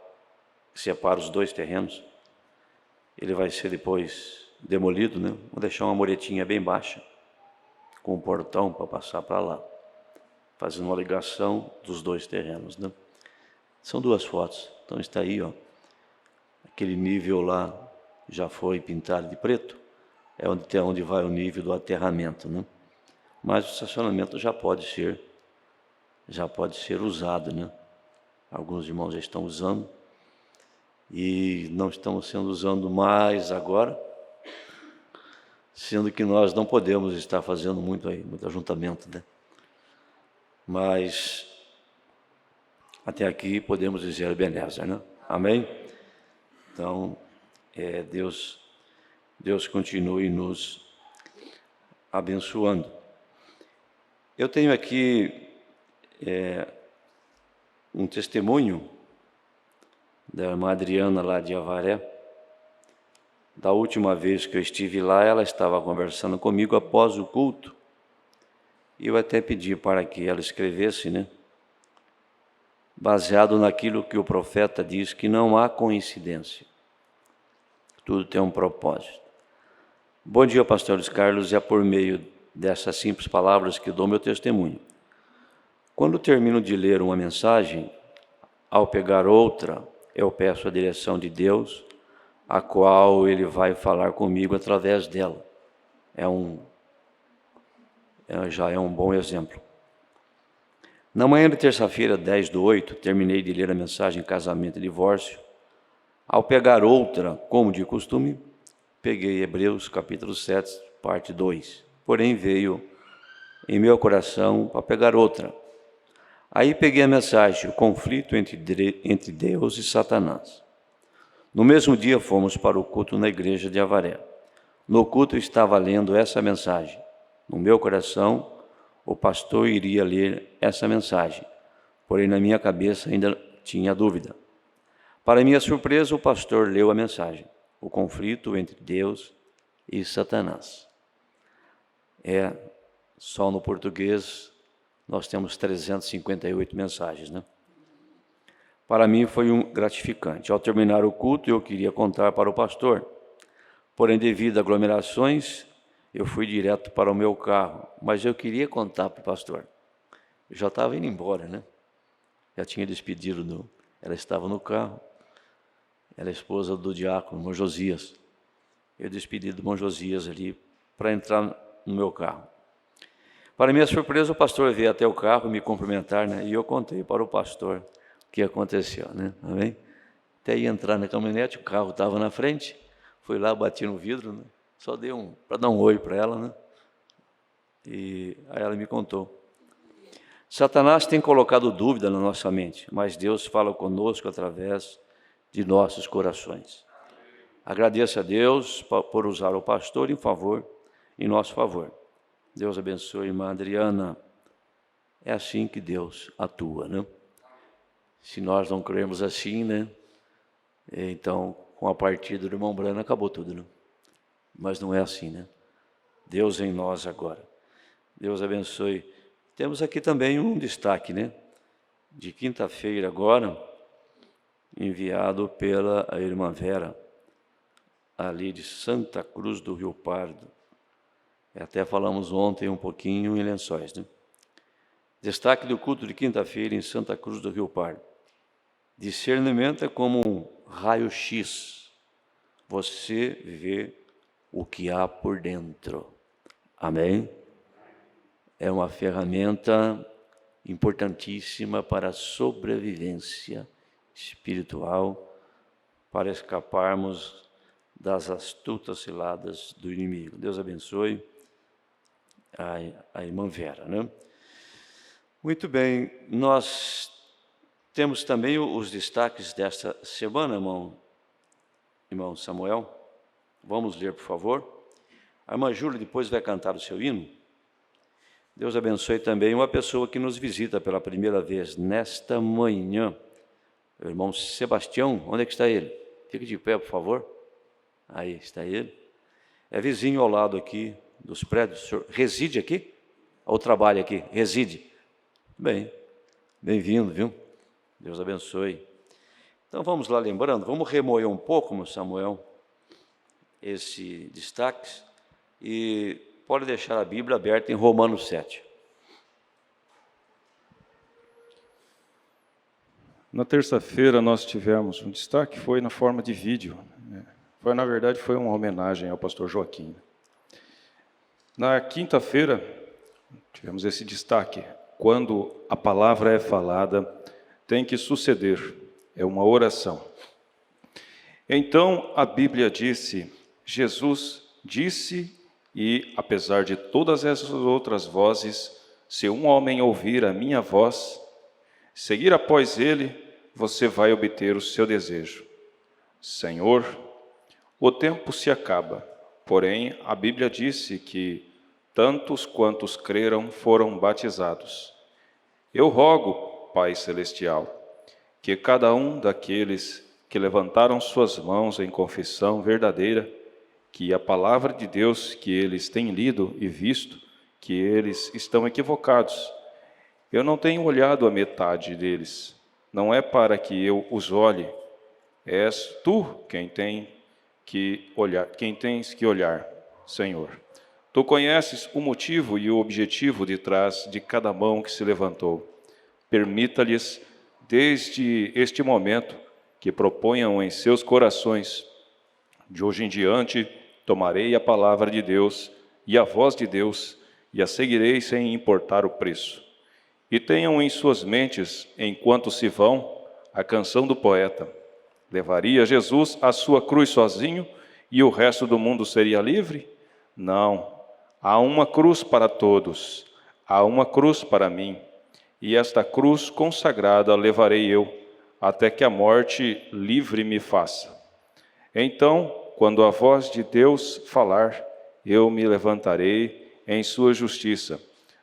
que separa os dois terrenos, ele vai ser depois demolido, né? Vou deixar uma muretinha bem baixa, com um portão para passar para lá, fazendo uma ligação dos dois terrenos, né? São duas fotos, então está aí, ó, aquele nível lá já foi pintado de preto, é onde vai o nível do aterramento, né? Mas o estacionamento já pode ser usado, né? Alguns irmãos já estão usando e não estão sendo usando mais agora, sendo que nós não podemos estar fazendo muito ajuntamento, né? Mas até aqui podemos dizer Ebenezer, né? Amém? Então, Deus continue nos abençoando. Eu tenho aqui um testemunho da irmã Adriana lá de Avaré, Da última vez que eu estive lá, ela estava conversando comigo após o culto. E eu até pedi para que ela escrevesse, né? Baseado naquilo que o profeta diz, que não há coincidência. Tudo tem um propósito. Bom dia, pastor Luiz Carlos, é por meio dessas simples palavras que dou meu testemunho. Quando termino de ler uma mensagem, ao pegar outra, eu peço a direção de Deus, a qual Ele vai falar comigo através dela. Já é um bom exemplo. Na manhã de terça-feira, 10/8, terminei de ler a mensagem Casamento e Divórcio. Ao pegar outra, como de costume, peguei Hebreus capítulo 7, parte 2. Porém, veio em meu coração para pegar outra. Aí peguei a mensagem, o conflito entre Deus e Satanás. No mesmo dia, fomos para o culto na igreja de Avaré. No culto, eu estava lendo essa mensagem. No meu coração, o pastor iria ler essa mensagem, porém na minha cabeça ainda tinha dúvida. Para minha surpresa, o pastor leu a mensagem, o conflito entre Deus e Satanás. Só no português nós temos 358 mensagens, né? Para mim foi gratificante. Ao terminar o culto, eu queria contar para o pastor, porém devido a aglomerações, eu fui direto para o meu carro, mas eu queria contar para o pastor. Eu já estava indo embora, né? Já tinha despedido, ela estava no carro, ela é esposa do diácono, irmão Josias. Eu despedi do irmão Josias ali para entrar no meu carro. Para minha surpresa, o pastor veio até o carro me cumprimentar, né? E eu contei para o pastor o que aconteceu, né? Amém? Até ia entrar na caminhonete, o carro estava na frente, fui lá, bati no vidro, né? Só dei para dar um oi para ela, né? E aí ela me contou. Satanás tem colocado dúvida na nossa mente, mas Deus fala conosco através de nossos corações. Agradeço a Deus por usar o pastor em nosso favor. Deus abençoe a irmã Adriana. É assim que Deus atua, né? Se nós não crermos assim, né? Então, com a partida do irmão Brano, acabou tudo, né? Mas não é assim, né? Deus em nós agora. Deus abençoe. Temos aqui também um destaque, né? De quinta-feira agora, enviado pela irmã Vera, ali de Santa Cruz do Rio Pardo. Até falamos ontem um pouquinho em Lençóis, né? Destaque do culto de quinta-feira em Santa Cruz do Rio Pardo. Discernimento é como um raio-x. Você vê o que há por dentro. Amém? É uma ferramenta importantíssima para a sobrevivência espiritual, para escaparmos das astutas ciladas do inimigo. Deus abençoe a irmã Vera, né? Muito bem, nós temos também os destaques desta semana, irmão Samuel. Vamos ler, por favor. A irmã Júlia depois vai cantar o seu hino. Deus abençoe também uma pessoa que nos visita pela primeira vez nesta manhã. O irmão Sebastião, onde é que está ele? Fique de pé, por favor. Aí está ele. É vizinho ao lado aqui dos prédios. O senhor reside aqui? Ou trabalha aqui? Reside. Bem, bem-vindo, viu? Deus abençoe. Então vamos lá lembrando, vamos remoer um pouco, meu Samuel, esse destaque, e pode deixar a Bíblia aberta em Romanos 7. Na terça-feira nós tivemos um destaque, foi na forma de vídeo. Na verdade, foi uma homenagem ao pastor Joaquim. Na quinta-feira, tivemos esse destaque. Quando a palavra é falada, tem que suceder. É uma oração. Então, a Bíblia disse, Jesus disse, e apesar de todas essas outras vozes, se um homem ouvir a minha voz, seguir após ele, você vai obter o seu desejo. Senhor, o tempo se acaba, porém a Bíblia disse que tantos quantos creram foram batizados. Eu rogo, Pai Celestial, que cada um daqueles que levantaram suas mãos em confissão verdadeira que a palavra de Deus que eles têm lido e visto, que eles estão equivocados. Eu não tenho olhado a metade deles. Não é para que eu os olhe. És tu quem tem que olhar, quem tens que olhar, Senhor. Tu conheces o motivo e o objetivo de trás de cada mão que se levantou. Permita-lhes, desde este momento, que proponham em seus corações: de hoje em diante, tomarei a palavra de Deus e a voz de Deus, e a seguirei sem importar o preço. E tenham em suas mentes, enquanto se vão, a canção do poeta: levaria Jesus a sua cruz sozinho e o resto do mundo seria livre? Não. Há uma cruz para todos, há uma cruz para mim, e esta cruz consagrada levarei eu, até que a morte livre me faça. Então, quando a voz de Deus falar, eu me levantarei em sua justiça,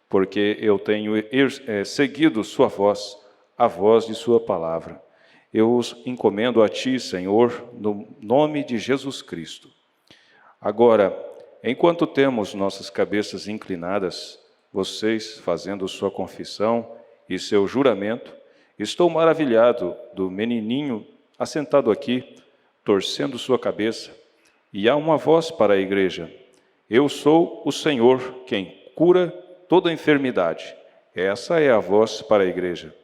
porque eu tenho seguido sua voz, a voz de sua palavra. Eu os encomendo a ti, Senhor, no nome de Jesus Cristo. Agora, enquanto temos nossas cabeças inclinadas, vocês fazendo sua confissão e seu juramento, estou maravilhado do menininho assentado aqui, torcendo sua cabeça, e há uma voz para a igreja: eu sou o Senhor quem cura toda enfermidade. Essa é a voz para a igreja.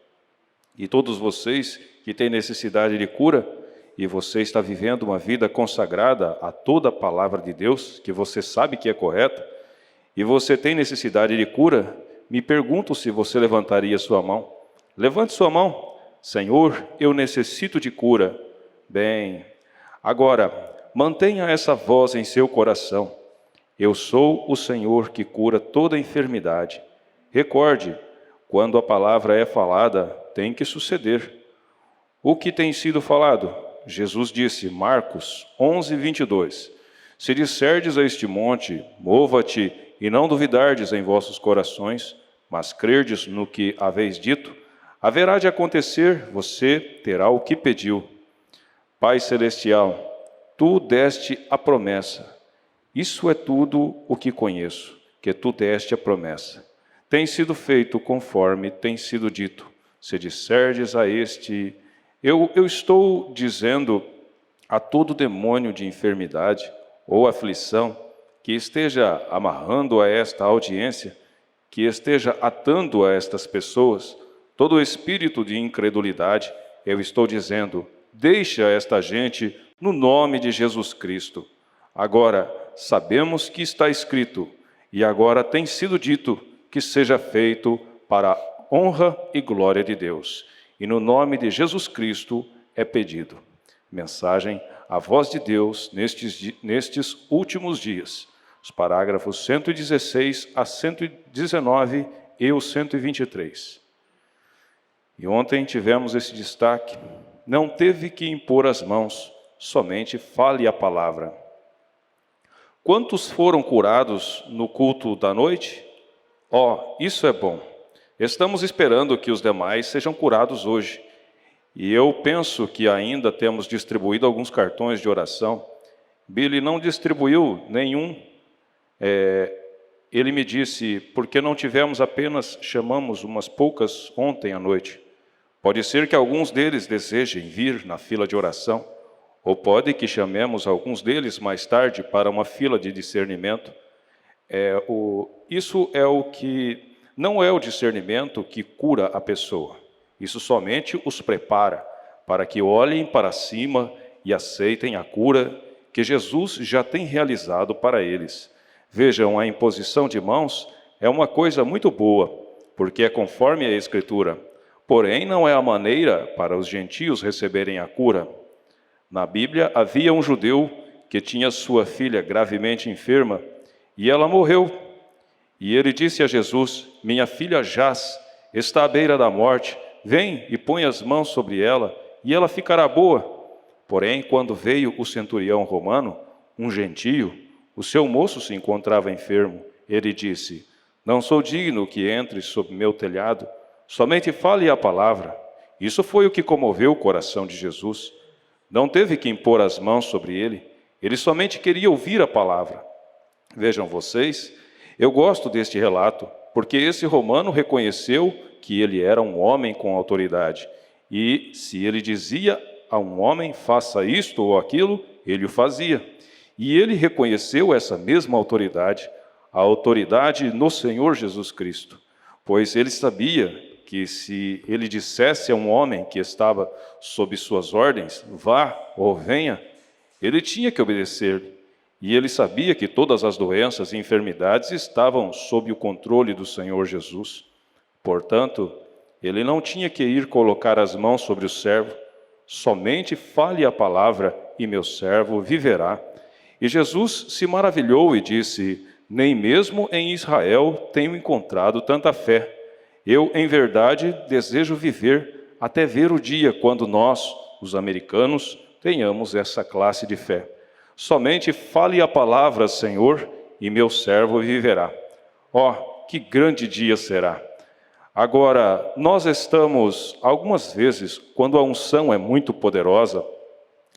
E todos vocês que têm necessidade de cura, e você está vivendo uma vida consagrada a toda a palavra de Deus, que você sabe que é correta, e você tem necessidade de cura, me pergunto se você levantaria sua mão. Levante sua mão. Senhor, eu necessito de cura. Bem, agora, mantenha essa voz em seu coração: eu sou o Senhor que cura toda enfermidade. Recorde, quando a palavra é falada, tem que suceder. O que tem sido falado? Jesus disse, Marcos 11:22, se disserdes a este monte, mova-te, e não duvidardes em vossos corações, mas crerdes no que haveis dito, haverá de acontecer, você terá o que pediu. Pai Celestial, tu deste a promessa. Isso é tudo o que conheço, que tu deste a promessa. Tem sido feito conforme tem sido dito. Se disserdes a este... Eu estou dizendo a todo demônio de enfermidade ou aflição que esteja amarrando a esta audiência, que esteja atando a estas pessoas, todo espírito de incredulidade, eu estou dizendo, deixa esta gente no nome de Jesus Cristo. Agora, sabemos que está escrito, e agora tem sido dito que seja feito para a honra e glória de Deus. E no nome de Jesus Cristo é pedido. Mensagem, a voz de Deus nestes últimos dias. Os parágrafos 116 a 119 e o 123. E ontem tivemos esse destaque. Não teve que impor as mãos, somente fale a palavra. Quantos foram curados no culto da noite? Isso é bom. Estamos esperando que os demais sejam curados hoje. E eu penso que ainda temos distribuído alguns cartões de oração. Billy não distribuiu nenhum. Ele me disse, porque não tivemos chamamos umas poucas ontem à noite. Pode ser que alguns deles desejem vir na fila de oração, ou pode que chamemos alguns deles mais tarde para uma fila de discernimento. Isso é o que... Não é o discernimento que cura a pessoa. Isso somente os prepara para que olhem para cima e aceitem a cura que Jesus já tem realizado para eles. Vejam, a imposição de mãos é uma coisa muito boa, porque é conforme a Escritura. Porém, não é a maneira para os gentios receberem a cura. Na Bíblia, havia um judeu que tinha sua filha gravemente enferma e ela morreu. E ele disse a Jesus, minha filha jaz, está à beira da morte, vem e põe as mãos sobre ela, e ela ficará boa. Porém, quando veio o centurião romano, um gentio, o seu moço se encontrava enfermo. Ele disse, não sou digno que entre sob meu telhado, somente fale a palavra. Isso foi o que comoveu o coração de Jesus. Não teve que impor as mãos sobre ele, Ele somente queria ouvir a palavra. Vejam vocês, eu gosto deste relato, porque esse romano reconheceu que ele era um homem com autoridade. E se ele dizia a um homem, faça isto ou aquilo, ele o fazia. E ele reconheceu essa mesma autoridade, a autoridade no Senhor Jesus Cristo. Pois ele sabia que se ele dissesse a um homem que estava sob suas ordens, vá ou venha, ele tinha que obedecer. E ele sabia que todas as doenças e enfermidades estavam sob o controle do Senhor Jesus. Portanto, ele não tinha que ir colocar as mãos sobre o servo, somente fale a palavra e meu servo viverá. E Jesus se maravilhou e disse, nem mesmo em Israel tenho encontrado tanta fé. Eu, em verdade, desejo viver até ver o dia quando nós, os americanos, tenhamos essa classe de fé. Somente fale a palavra, Senhor, e meu servo viverá. Ó, que grande dia será! Agora, nós estamos, algumas vezes, quando a unção é muito poderosa,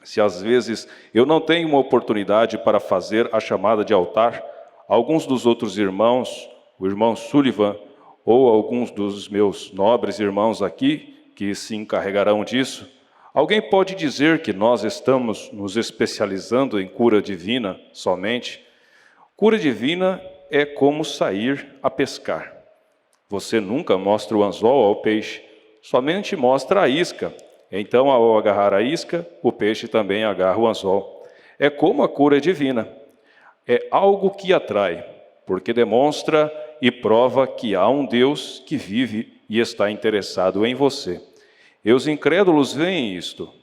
se às vezes eu não tenho uma oportunidade para fazer a chamada de altar, alguns dos outros irmãos, o irmão Sullivan, ou alguns dos meus nobres irmãos aqui, que se encarregarão disso, alguém pode dizer que nós estamos nos especializando em cura divina somente? Cura divina é como sair a pescar. Você nunca mostra o anzol ao peixe, somente mostra a isca. Então, ao agarrar a isca, o peixe também agarra o anzol. É como a cura divina. É algo que atrai, porque demonstra e prova que há um Deus que vive e está interessado em você. E os incrédulos veem isto.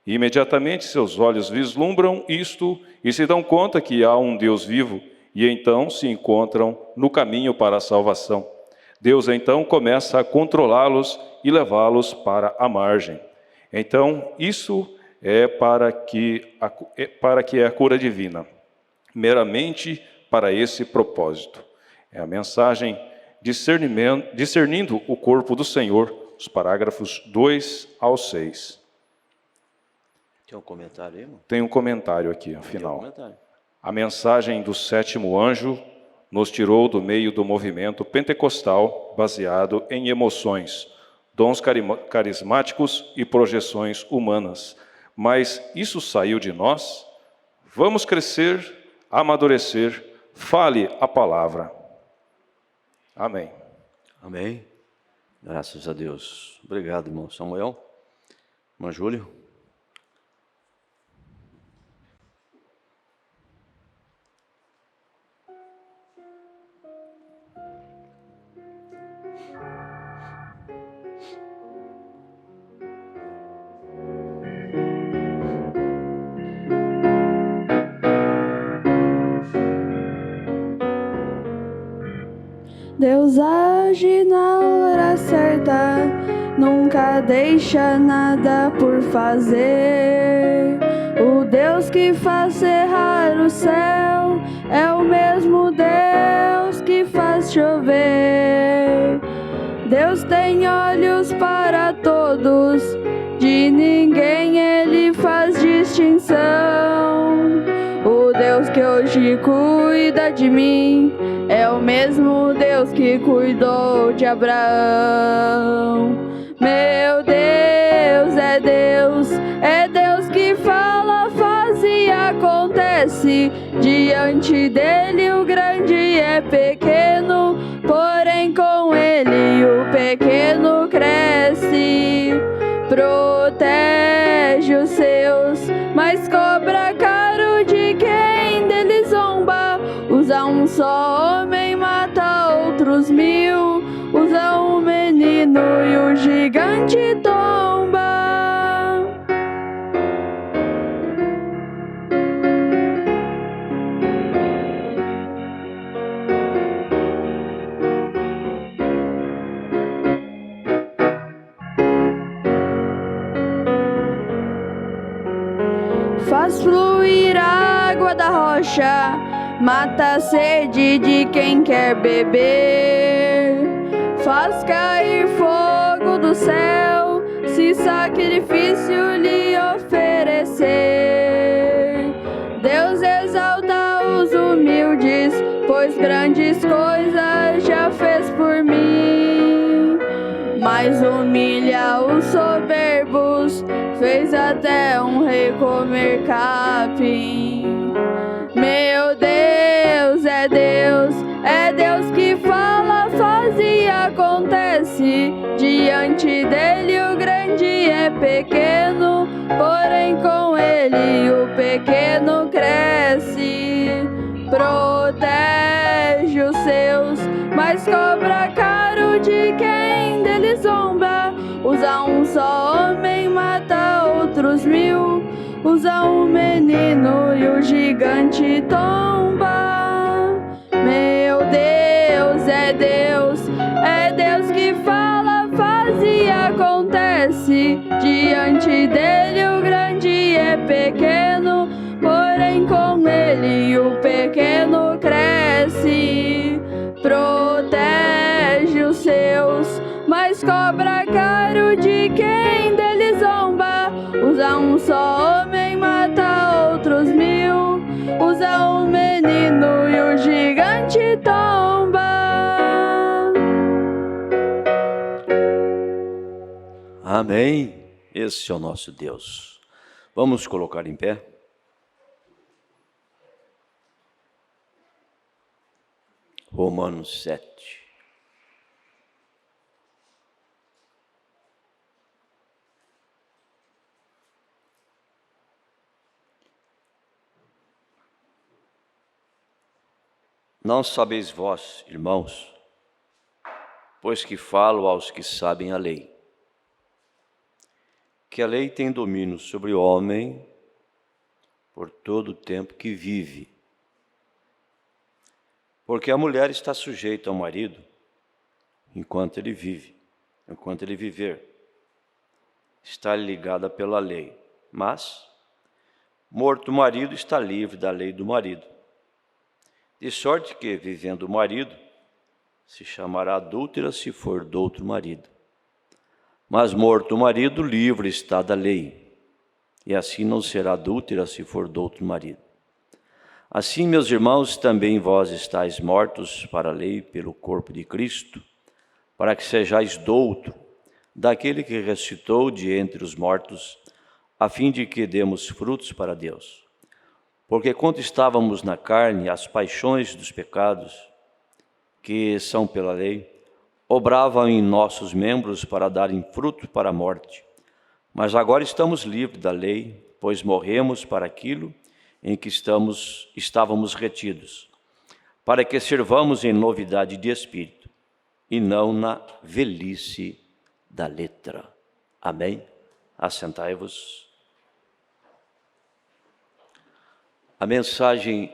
E imediatamente seus olhos vislumbram isto e se dão conta que há um Deus vivo, e então se encontram no caminho para a salvação. Deus então começa a controlá-los e levá-los para a margem. Então, isso é para que é a cura divina, meramente para esse propósito. É a mensagem discernindo o corpo do Senhor, os parágrafos 2 ao 6. Tem um comentário aí, irmão? Tem um comentário aqui, afinal. A mensagem do sétimo anjo nos tirou do meio do movimento pentecostal baseado em emoções, dons carismáticos e projeções humanas. Mas isso saiu de nós? Vamos crescer, amadurecer, fale a palavra. Amém. Amém. Graças a Deus. Obrigado, irmão Samuel. Irmão Júlio. Deus age na hora certa, nunca deixa nada por fazer. O Deus que faz cerrar o céu é o mesmo Deus que faz chover. Deus tem olhos para todos, de ninguém ele faz distinção. O Deus que hoje cuida de mim é o mesmo Deus que cuidou de Abraão. Meu Deus é Deus que fala, faz e acontece. Diante dele o grande é pequeno, porém com ele o pequeno cresce. Protege os seus, mas cobra caro de quem dele zomba. Usa um só homem, mata outros 1000. Usa um menino e o gigante tomba. Faz fluir a água da rocha, mata a sede de quem quer beber. Faz cair fogo do céu, se sacrifício lhe oferecer. Deus pois grandes coisas já fez por mim. Mas humilha os soberbos, fez até um rei comer capim. Meu Deus, é Deus que fala, faz e acontece. Diante dele o grande é pequeno, porém com ele o pequeno cresce. Protege os seus, mas cobra caro de quem dele zomba. Usa um só homem, mata outros 1000. Usa um menino e o gigante tomba. Meu Deus, é Deus que fala, faz e acontece. Diante dele o grande é pequeno, porém com ele o pequeno cresce. Protege os seus, mas cobra caro de quem dele zomba. Usa um só homem, mata outros 1000. Usa um menino e o gigante tomba. Amém. Esse é o nosso Deus. Vamos colocar em pé. Romanos 7. Não sabeis vós, irmãos, pois que falo aos que sabem a lei, que a lei tem domínio sobre o homem por todo o tempo que vive. Porque a mulher está sujeita ao marido enquanto ele vive, enquanto ele viver. Está ligada pela lei, mas, morto o marido, está livre da lei do marido. De sorte que, vivendo o marido, se chamará adúltera se for do outro marido. Mas morto o marido, livre está da lei, e assim não será adúltera se for do outro marido. Assim, meus irmãos, também vós estáis mortos para a lei pelo corpo de Cristo, para que sejais douto daquele que ressuscitou de entre os mortos, a fim de que demos frutos para Deus. Porque quando estávamos na carne, as paixões dos pecados, que são pela lei, obravam em nossos membros para darem fruto para a morte. Mas agora estamos livres da lei, pois morremos para aquilo em que estávamos retidos, para que servamos em novidade de espírito, e não na velhice da letra. Amém? Assentai-vos. A mensagem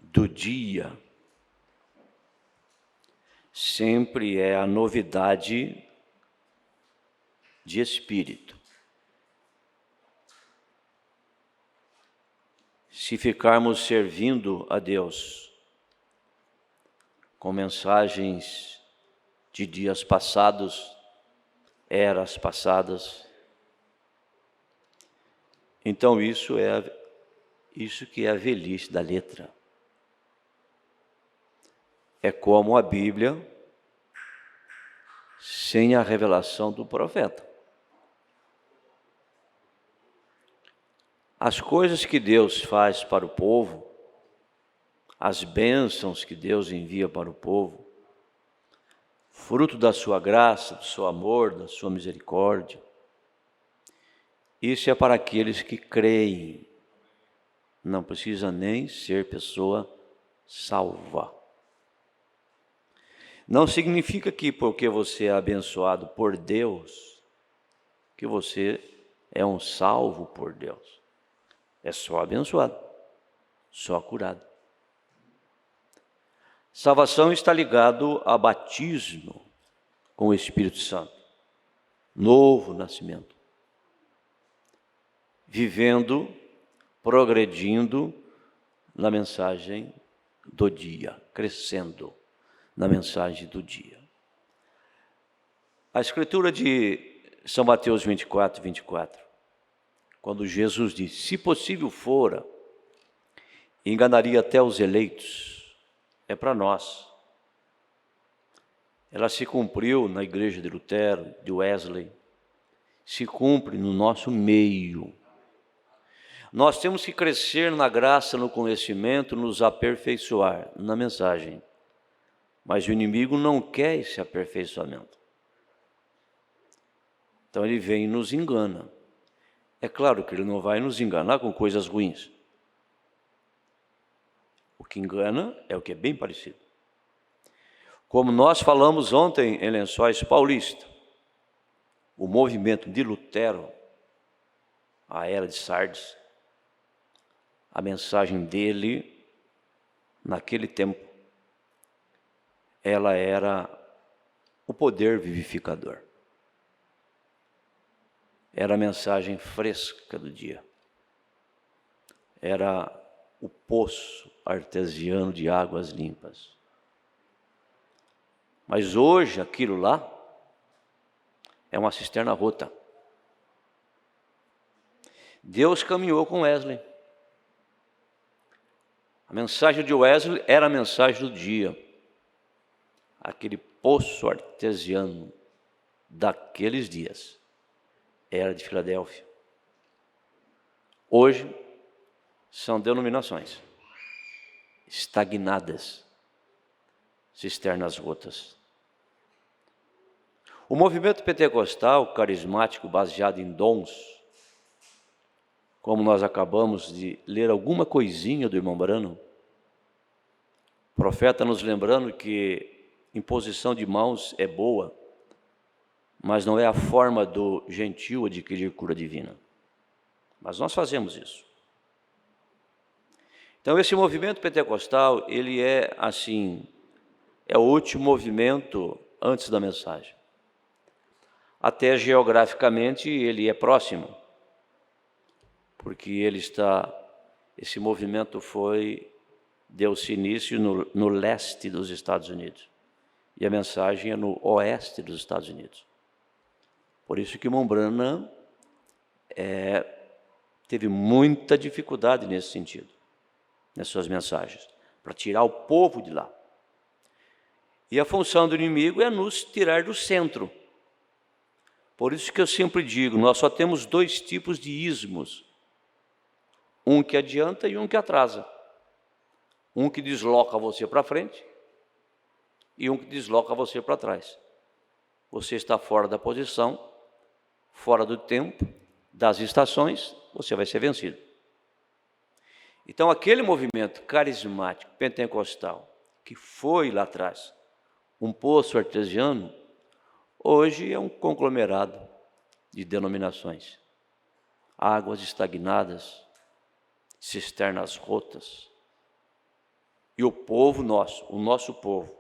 do dia sempre é a novidade de espírito. Se ficarmos servindo a Deus com mensagens de dias passados, eras passadas, então isso que é a velhice da letra. É como a Bíblia sem a revelação do profeta. As coisas que Deus faz para o povo, as bênçãos que Deus envia para o povo, fruto da sua graça, do seu amor, da sua misericórdia, isso é para aqueles que creem. Não precisa nem ser pessoa salva. Não significa que porque você é abençoado por Deus, que você é um salvo por Deus. É só abençoado, só curado. Salvação está ligado a batismo com o Espírito Santo. Novo nascimento. Vivendo, progredindo na mensagem do dia, crescendo na mensagem do dia. A escritura de São Mateus 24, 24, quando Jesus disse, se possível fora, enganaria até os eleitos, é para nós. Ela se cumpriu na igreja de Lutero, de Wesley, se cumpre no nosso meio. Nós temos que crescer na graça, no conhecimento, nos aperfeiçoar na mensagem. Mas o inimigo não quer esse aperfeiçoamento. Então ele vem e nos engana. É claro que ele não vai nos enganar com coisas ruins. O que engana é o que é bem parecido. Como nós falamos ontem em Lençóis Paulista, o movimento de Lutero, a era de Sardes, a mensagem dele, naquele tempo, ela era o poder vivificador. Era a mensagem fresca do dia. Era o poço artesiano de águas limpas. Mas hoje aquilo lá é uma cisterna rota. Deus caminhou com Wesley. A mensagem de Wesley era a mensagem do dia. Aquele poço artesiano daqueles dias era de Filadélfia. Hoje são denominações estagnadas, cisternas rotas. O movimento pentecostal carismático baseado em dons, como nós acabamos de ler alguma coisinha do irmão Branham, o profeta nos lembrando que imposição de mãos é boa, mas não é a forma do gentil adquirir cura divina. Mas nós fazemos isso. Então esse movimento pentecostal, ele é assim, é o último movimento antes da mensagem. Até geograficamente ele é próximo, porque esse movimento deu-se início no leste dos Estados Unidos. E a mensagem é no oeste dos Estados Unidos. Por isso que irmão Branham teve muita dificuldade nesse sentido, nas suas mensagens, para tirar o povo de lá. E a função do inimigo é nos tirar do centro. Por isso que eu sempre digo, nós só temos 2 tipos de ismos. Um que adianta e um que atrasa. Um que desloca você para frente e um que desloca você para trás. Você está fora da posição, fora do tempo, das estações, você vai ser vencido. Então, aquele movimento carismático, pentecostal, que foi lá atrás um poço artesiano, hoje é um conglomerado de denominações. Águas estagnadas, cisternas rotas. E o povo nosso, o nosso povo,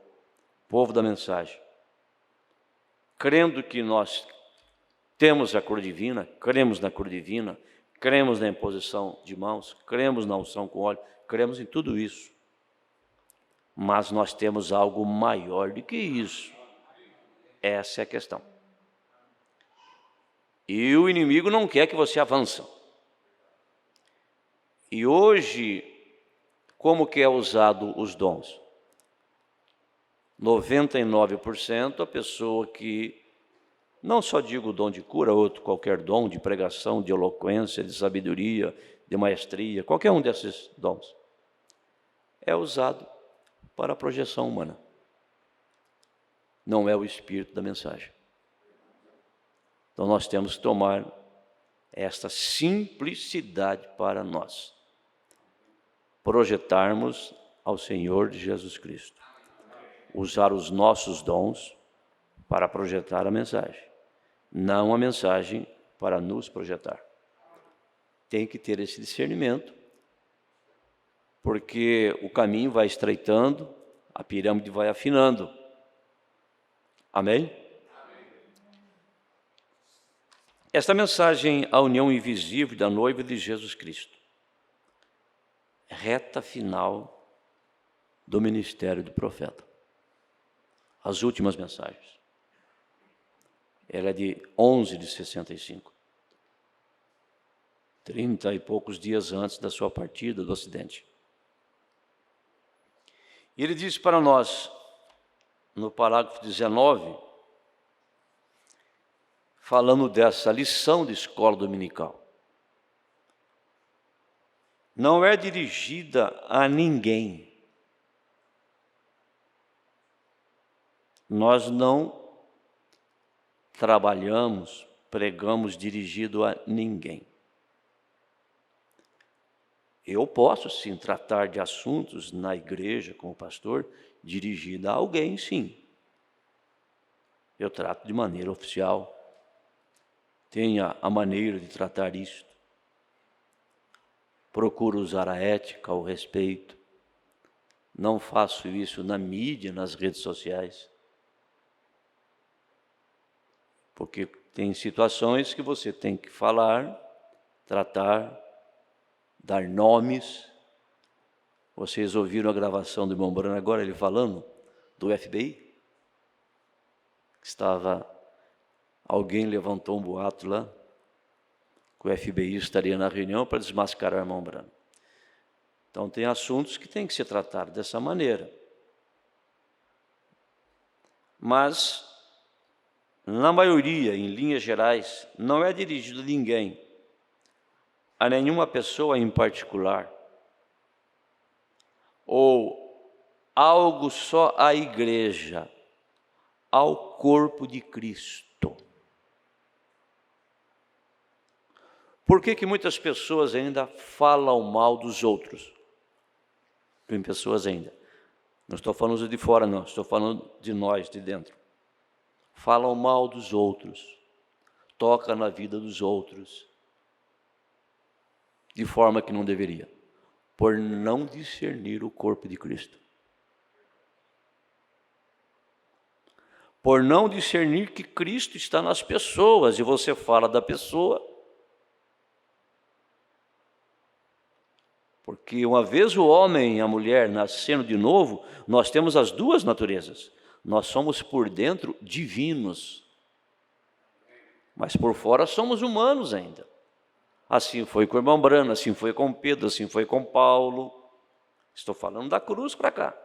povo da mensagem, crendo que nós temos a cura divina, cremos na cura divina, cremos na imposição de mãos, cremos na unção com óleo, cremos em tudo isso. Mas nós temos algo maior do que isso. Essa é a questão. E o inimigo não quer que você avance. E hoje, como que é usado os dons? 99% a pessoa que, não só digo o dom de cura, outro qualquer dom de pregação, de eloquência, de sabedoria, de maestria, qualquer um desses dons, é usado para a projeção humana. Não é o espírito da mensagem. Então nós temos que tomar esta simplicidade para nós projetarmos ao Senhor de Jesus Cristo. Usar os nossos dons para projetar a mensagem, não a mensagem para nos projetar. Tem que ter esse discernimento, porque o caminho vai estreitando, a pirâmide vai afinando. Amém? Esta mensagem, a união invisível da noiva de Jesus Cristo, reta final do ministério do profeta. As últimas mensagens. Ela é de 11 de 65. 30 e poucos dias antes da sua partida do Ocidente. E ele diz para nós, no parágrafo 19, falando dessa lição de escola dominical: não é dirigida a ninguém. Nós não trabalhamos, pregamos dirigido a ninguém. Eu posso, sim, tratar de assuntos na igreja como pastor, dirigido a alguém, sim. Eu trato de maneira oficial. Tenha a maneira de tratar isto. Procuro usar a ética, o respeito. Não faço isso na mídia, nas redes sociais. Porque tem situações que você tem que falar, tratar, dar nomes. Vocês ouviram a gravação do irmão Bruno agora, ele falando do FBI? Alguém levantou um boato lá, que o FBI estaria na reunião para desmascarar o irmão Bruno. Então tem assuntos que têm que ser tratados dessa maneira. Mas, na maioria, em linhas gerais, não é dirigido a ninguém, a nenhuma pessoa em particular, ou algo só à igreja, ao corpo de Cristo. Por que muitas pessoas ainda falam mal dos outros? Tem pessoas ainda. Não estou falando de fora, não. Estou falando de nós, de dentro. Falam mal dos outros. Tocam na vida dos outros. De forma que não deveria. Por não discernir o corpo de Cristo. Por não discernir que Cristo está nas pessoas. E você fala da pessoa. Porque uma vez o homem e a mulher nascendo de novo, nós temos as duas naturezas. Nós somos por dentro divinos, mas por fora somos humanos ainda. Assim foi com o irmão Brano, assim foi com Pedro, assim foi com Paulo. Estou falando da cruz para cá.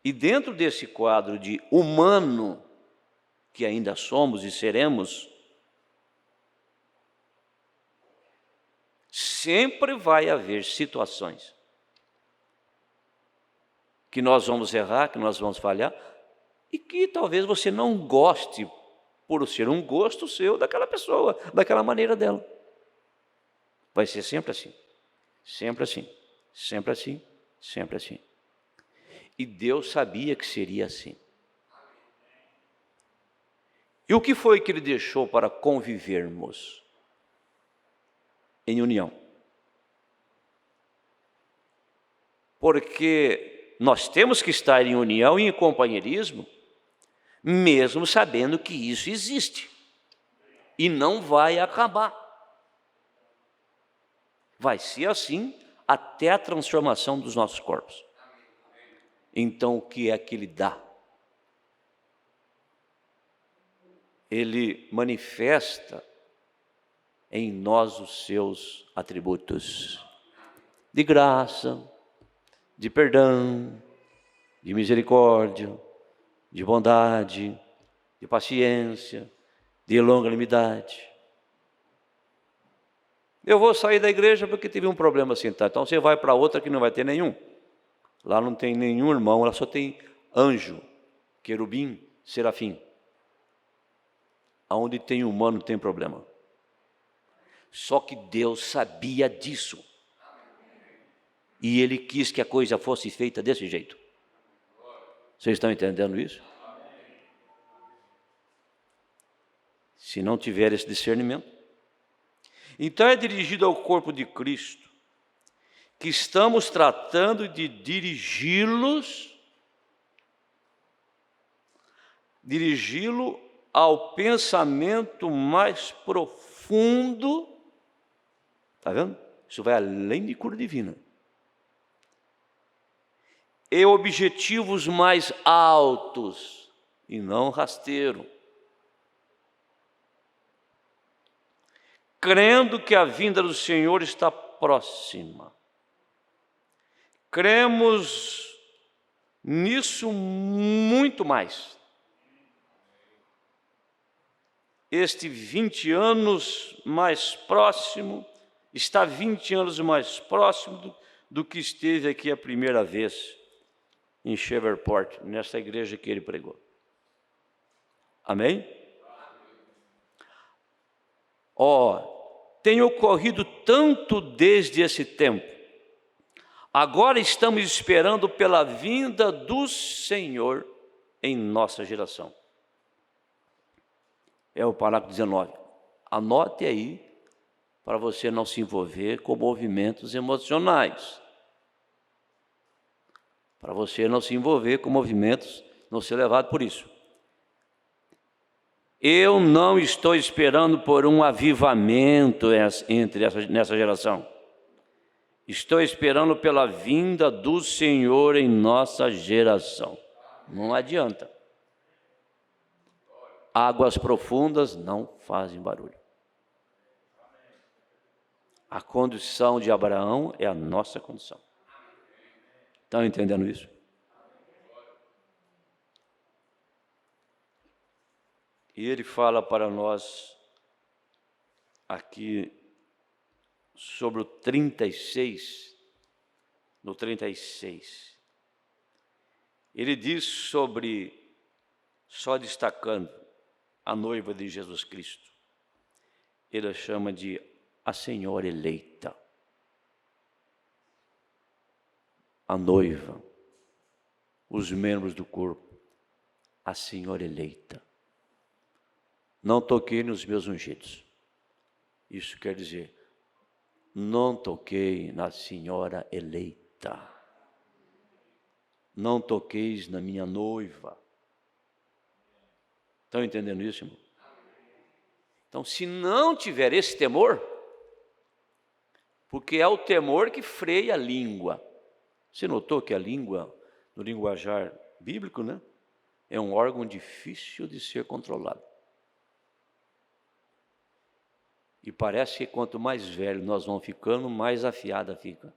E dentro desse quadro de humano, que ainda somos e seremos, sempre vai haver situações que nós vamos errar, que nós vamos falhar, e que talvez você não goste, por ser um gosto seu daquela pessoa, daquela maneira dela. Vai ser sempre assim, sempre assim, sempre assim, sempre assim. E Deus sabia que seria assim. E o que foi que Ele deixou para convivermos em união? Porque nós temos que estar em união e em companheirismo, mesmo sabendo que isso existe e não vai acabar. Vai ser assim até a transformação dos nossos corpos. Então, o que é que Ele dá? Ele manifesta em nós os seus atributos de graça, de perdão, de misericórdia, de bondade, de paciência, de longanimidade. Eu vou sair da igreja porque tive um problema assim, tá? Então você vai para outra que não vai ter nenhum. Lá não tem nenhum irmão, lá só tem anjo, querubim, serafim. Aonde tem humano tem problema. Só que Deus sabia disso. E Ele quis que a coisa fosse feita desse jeito. Vocês estão entendendo isso? Se não tiver esse discernimento. Então é dirigido ao corpo de Cristo, que estamos tratando de dirigi-lo ao pensamento mais profundo. Está vendo? Isso vai além de cura divina. E objetivos mais altos, e não rasteiro. Crendo que a vinda do Senhor está próxima. cremos nisso muito mais. Este 20 anos mais próximo, está 20 anos mais próximo do que esteve aqui a primeira vez em Shreveport, nessa igreja que ele pregou. Amém? Tem ocorrido tanto desde esse tempo. Agora estamos esperando pela vinda do Senhor em nossa geração. É o parágrafo 19. Anote aí, para você não se envolver com movimentos emocionais. Para você não se envolver com movimentos, não ser levado por isso. Eu não estou esperando por um avivamento nessa geração. Estou esperando pela vinda do Senhor em nossa geração. Não adianta. Águas profundas não fazem barulho. A condição de Abraão é a nossa condição. Estão entendendo isso? E ele fala para nós aqui sobre o 36, no 36. Ele diz sobre, só destacando, a noiva de Jesus Cristo. Ele a chama de a Senhora eleita. A noiva, os membros do corpo, a Senhora eleita. Não toquei nos meus ungidos. Isso quer dizer, não toquei na Senhora eleita. Não toqueis na minha noiva. Estão entendendo isso, irmão? Então, se não tiver esse temor, porque é o temor que freia a língua. Você notou que a língua, no linguajar bíblico, né, é um órgão difícil de ser controlado. E parece que quanto mais velho nós vamos ficando, mais afiada fica.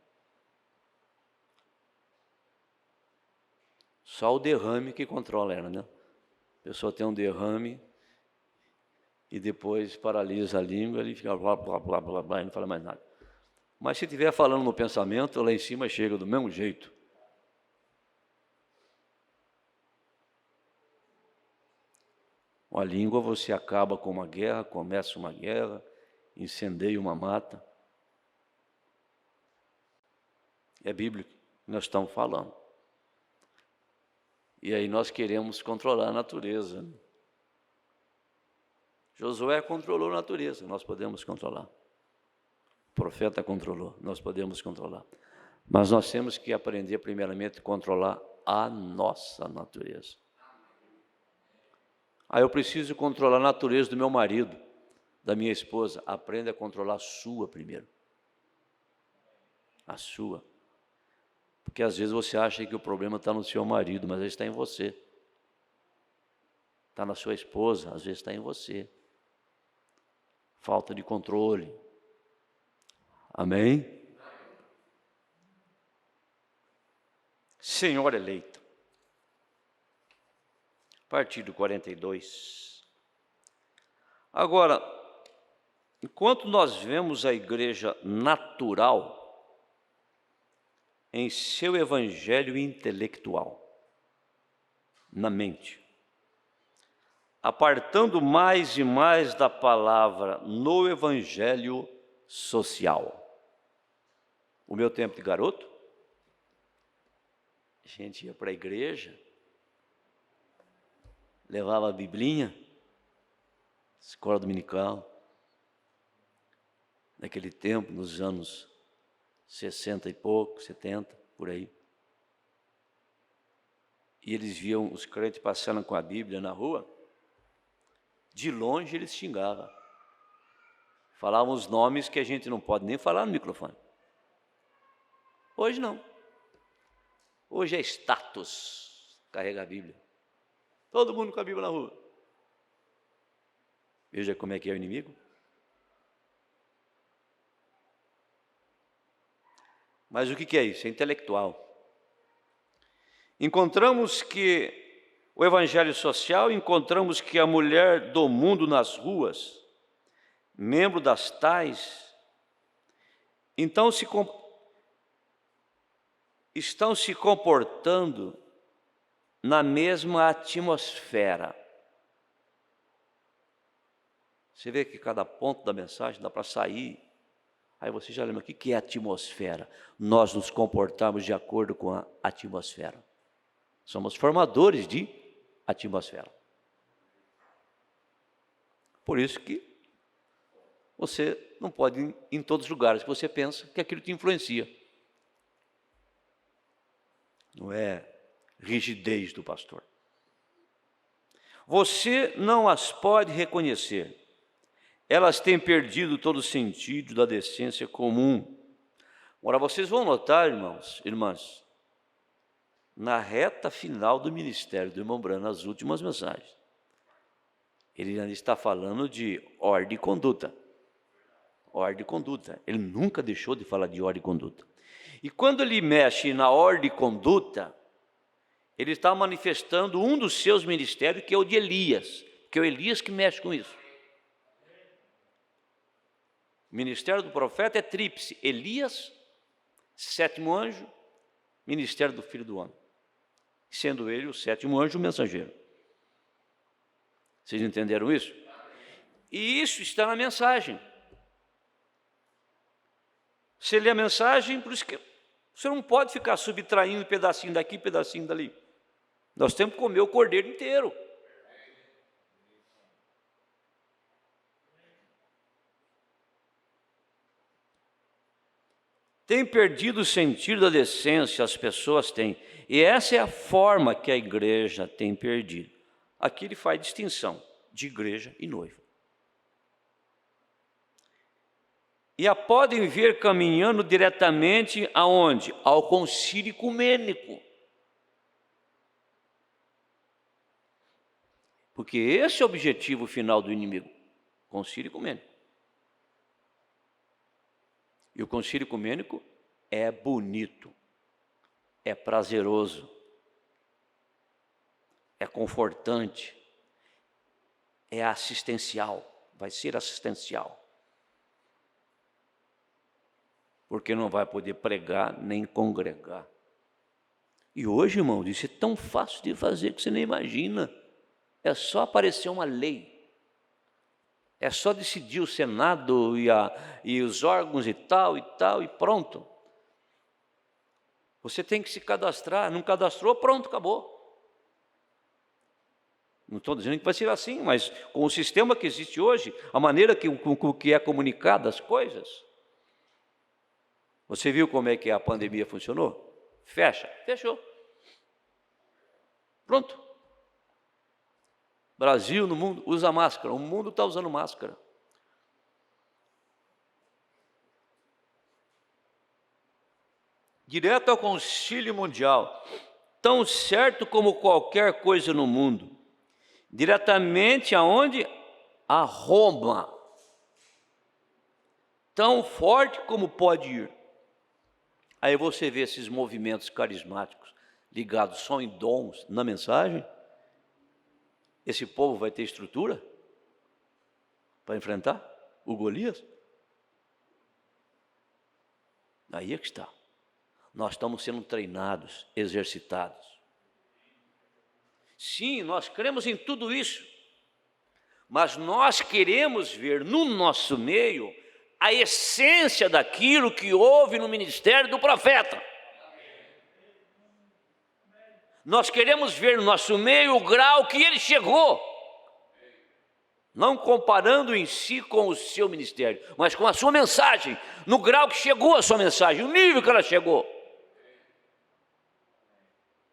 Só o derrame que controla ela, né? A pessoa tem um derrame e depois paralisa a língua, ele fica blá, blá, blá, blá, blá, e não fala mais nada. Mas se estiver falando no pensamento, lá em cima chega do mesmo jeito. Com a língua você acaba com uma guerra, começa uma guerra, incendeia uma mata. É bíblico, nós estamos falando. E aí nós queremos controlar a natureza. Josué controlou a natureza, nós podemos controlar. O profeta controlou, nós podemos controlar. Mas nós temos que aprender primeiramente a controlar a nossa natureza. Eu preciso controlar a natureza do meu marido, da minha esposa. Aprenda a controlar a sua primeiro. A sua. Porque às vezes você acha que o problema está no seu marido, mas às vezes está em você. Está na sua esposa, às vezes está em você. Falta de controle. Amém? Senhora eleita. A partir do 42. Agora, enquanto nós vemos a igreja natural em seu evangelho intelectual, na mente, apartando mais e mais da palavra no evangelho social. O meu tempo de garoto, a gente ia para a igreja, levava a biblinha, escola dominical, naquele tempo, nos anos 60 e pouco, 70, por aí. E eles viam os crentes passando com a Bíblia na rua, de longe eles xingavam. Falavam os nomes que a gente não pode nem falar no microfone. Hoje não. Hoje é status carregar a Bíblia. Todo mundo com a Bíblia na rua. Veja como é que é o inimigo. Mas o que é isso? É intelectual. encontramos que o evangelho social, encontramos que a mulher do mundo nas ruas, membro das tais, então estão se comportando na mesma atmosfera. Você vê que cada ponto da mensagem dá para sair. Aí você já lembra, o que é atmosfera? Nós nos comportamos de acordo com a atmosfera. Somos formadores de atmosfera. Por isso que você não pode ir em todos os lugares que você pensa que aquilo te influencia. Não é rigidez do pastor. Você não as pode reconhecer. Elas têm perdido todo o sentido da decência comum. Agora, vocês vão notar, irmãos, irmãs, na reta final do ministério do irmão Branham, nas últimas mensagens, ele ainda está falando de ordem e conduta. Ordem e conduta. Ele nunca deixou de falar de ordem e conduta. E quando ele mexe na ordem e conduta, ele está manifestando um dos seus ministérios, que é o de Elias, que é o Elias que mexe com isso. O ministério do profeta é tríplice: Elias, sétimo anjo, ministério do Filho do Homem, sendo ele o sétimo anjo, o mensageiro. Vocês entenderam isso? E isso está na mensagem. Você lê a mensagem, por isso que você não pode ficar subtraindo um pedacinho daqui, um pedacinho dali. Nós temos que comer o cordeiro inteiro. Tem perdido o sentido da decência, as pessoas têm. E essa é a forma que a igreja tem perdido. Aqui ele faz distinção de igreja e noiva. E a podem ver caminhando diretamente aonde? Ao concílio ecumênico. Porque esse é o objetivo final do inimigo, concílio ecumênico. E o concílio ecumênico é bonito, é prazeroso, é confortante, é assistencial, vai ser assistencial. Porque não vai poder pregar nem congregar. E hoje, irmão, isso é tão fácil de fazer que você nem imagina. É só aparecer uma lei. É só decidir o Senado e os órgãos e tal, e pronto. Você tem que se cadastrar, não cadastrou, pronto, acabou. Não estou dizendo que vai ser assim, mas com o sistema que existe hoje, a maneira com que é comunicada as coisas. Você viu como é que a pandemia funcionou? Fecha, fechou. Pronto. Brasil, no mundo, usa máscara. O mundo está usando máscara. Direto ao concílio mundial, tão certo como qualquer coisa no mundo. Diretamente aonde? A Roma. Tão forte como pode ir. Aí você vê esses movimentos carismáticos ligados só em dons na mensagem. Esse povo vai ter estrutura para enfrentar o Golias? Aí é que está. Nós estamos sendo treinados, exercitados. Sim, nós cremos em tudo isso, mas nós queremos ver no nosso meio a essência daquilo que houve no ministério do profeta. Nós queremos ver no nosso meio o grau que ele chegou, não comparando em si com o seu ministério, mas com a sua mensagem, no grau que chegou a sua mensagem, o nível que ela chegou.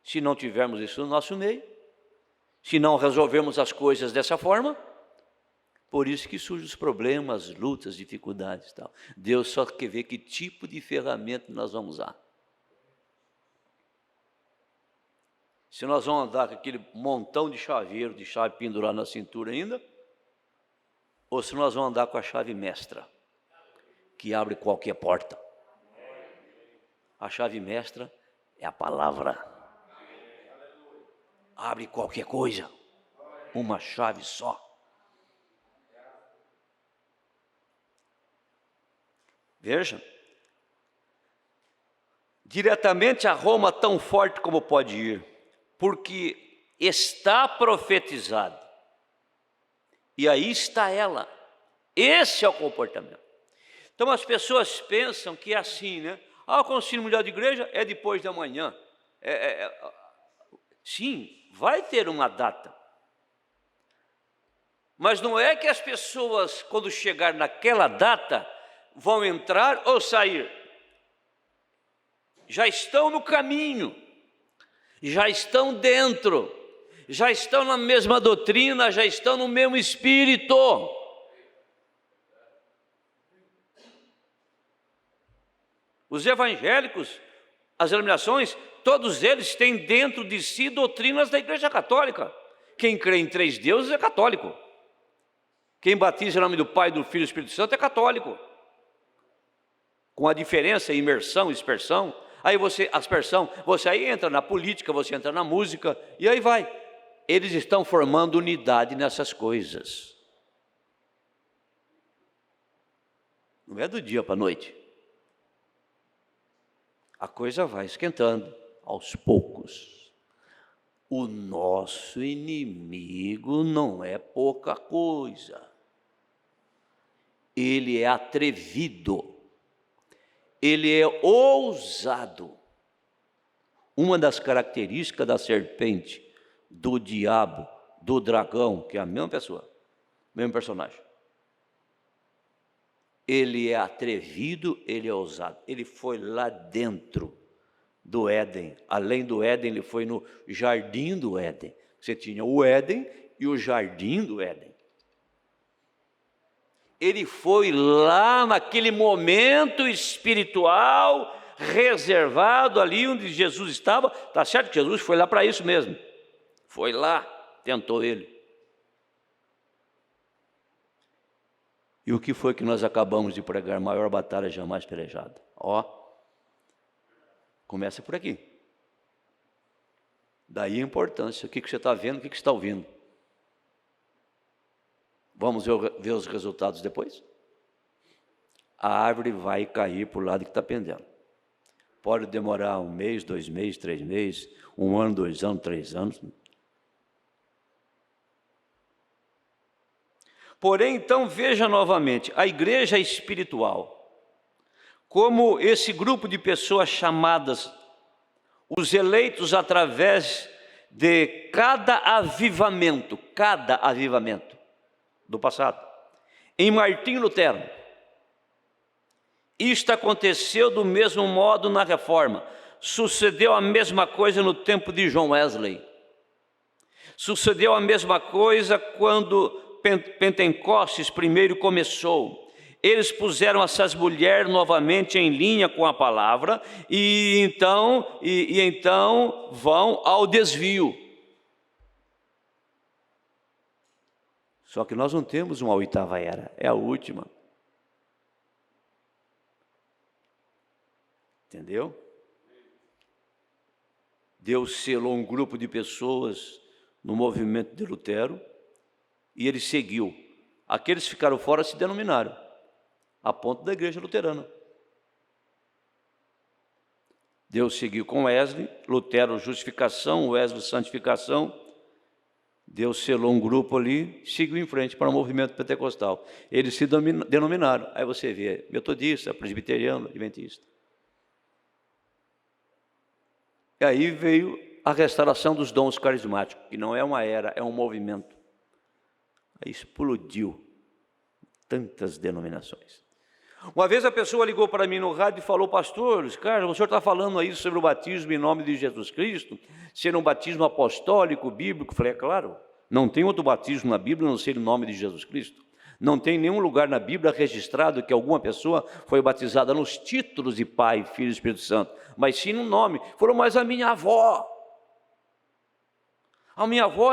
Se não tivermos isso no nosso meio, se não resolvermos as coisas dessa forma, por isso que surgem os problemas, lutas, dificuldades e tal. Deus só quer ver que tipo de ferramenta nós vamos usar. Se nós vamos andar com aquele montão de chaveiro, de chave pendurada na cintura ainda, ou se nós vamos andar com a chave mestra, que abre qualquer porta. A chave mestra é a palavra. abre qualquer coisa. Uma chave só. Veja. Diretamente a Roma tão forte como pode ir, porque está profetizado. E aí está ela. Esse é o comportamento. Então as pessoas pensam que é assim, né? O Concílio Mundial de Igreja é depois da manhã. Sim, vai ter uma data. Mas não é que as pessoas, quando chegar naquela data, vão entrar ou sair. Já estão no caminho, já estão dentro, já estão na mesma doutrina, já estão no mesmo espírito. Os evangélicos, as denominações, todos eles têm dentro de si doutrinas da Igreja Católica. Quem crê em 3 deuses é católico. Quem batiza em nome do Pai, do Filho e do Espírito Santo é católico. Com a diferença, imersão, dispersão. Aí aspersão, você aí entra na política, você entra na música, e aí vai. Eles estão formando unidade nessas coisas. Não é do dia para a noite. A coisa vai esquentando aos poucos. O nosso inimigo não é pouca coisa. Ele é atrevido. Ele é ousado. Uma das características da serpente, do diabo, do dragão, que é a mesma pessoa, mesmo personagem. Ele é atrevido, ele é ousado. Ele foi lá dentro do Éden. Além do Éden, ele foi no jardim do Éden. Você tinha o Éden e o jardim do Éden. Ele foi lá naquele momento espiritual, reservado ali onde Jesus estava. Está certo que Jesus foi lá para isso mesmo. Foi lá, tentou ele. E o que foi que nós acabamos de pregar? Maior batalha jamais pelejada. Começa por aqui. Daí a importância. O que você está vendo, o que você está ouvindo. Vamos ver os resultados depois? A árvore vai cair para o lado que está pendendo. Pode demorar 1 mês, 2 meses, 3 meses, 1 ano, 2 anos, 3 anos. Porém, então, veja novamente, a igreja espiritual, como esse grupo de pessoas chamadas, os eleitos através de cada avivamento do passado. Em Martim Lutero, isto aconteceu do mesmo modo na Reforma. Sucedeu a mesma coisa no tempo de John Wesley. Sucedeu a mesma coisa quando Pentecostes primeiro começou. Eles puseram essas mulheres novamente em linha com a palavra e então vão ao desvio. Só que nós não temos uma 8ª era, é a última. Entendeu? Deus selou um grupo de pessoas no movimento de Lutero e ele seguiu. Aqueles que ficaram fora se denominaram, a ponto da igreja luterana. Deus seguiu com Wesley, Lutero justificação, Wesley santificação. Deus selou um grupo ali, seguiu em frente para o movimento pentecostal. Eles se denominaram. Aí você vê, metodista, presbiteriano, adventista. E aí veio a restauração dos dons carismáticos, que não é uma era, é um movimento. Aí explodiu tantas denominações. Uma vez a pessoa ligou para mim no rádio e falou: pastor, cara, o senhor está falando aí sobre o batismo em nome de Jesus Cristo, ser um batismo apostólico, bíblico. Eu falei: é claro, não tem outro batismo na Bíblia a não ser em nome de Jesus Cristo. Não tem nenhum lugar na Bíblia registrado que alguma pessoa foi batizada nos títulos de Pai, Filho e Espírito Santo, mas sim no nome. Falou: mas a minha avó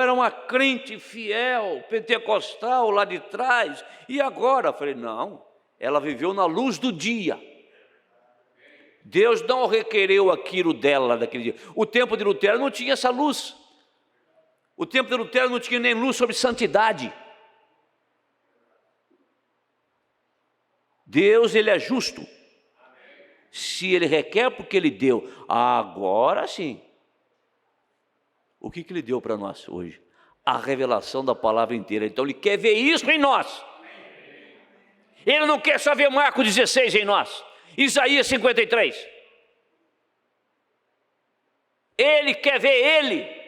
era uma crente fiel, pentecostal lá de trás, e agora? Eu falei: não, ela viveu na luz do dia. Deus não requereu aquilo dela naquele dia. O tempo de Lutero não tinha essa luz. O tempo de Lutero não tinha nem luz sobre santidade. Deus, ele é justo. Se ele requer, porque ele deu. Agora sim. O que ele deu para nós hoje? A revelação da palavra inteira. Então ele quer ver isso em nós. Ele não quer só ver Marcos 16 em nós. Isaías 53. Ele quer ver ele.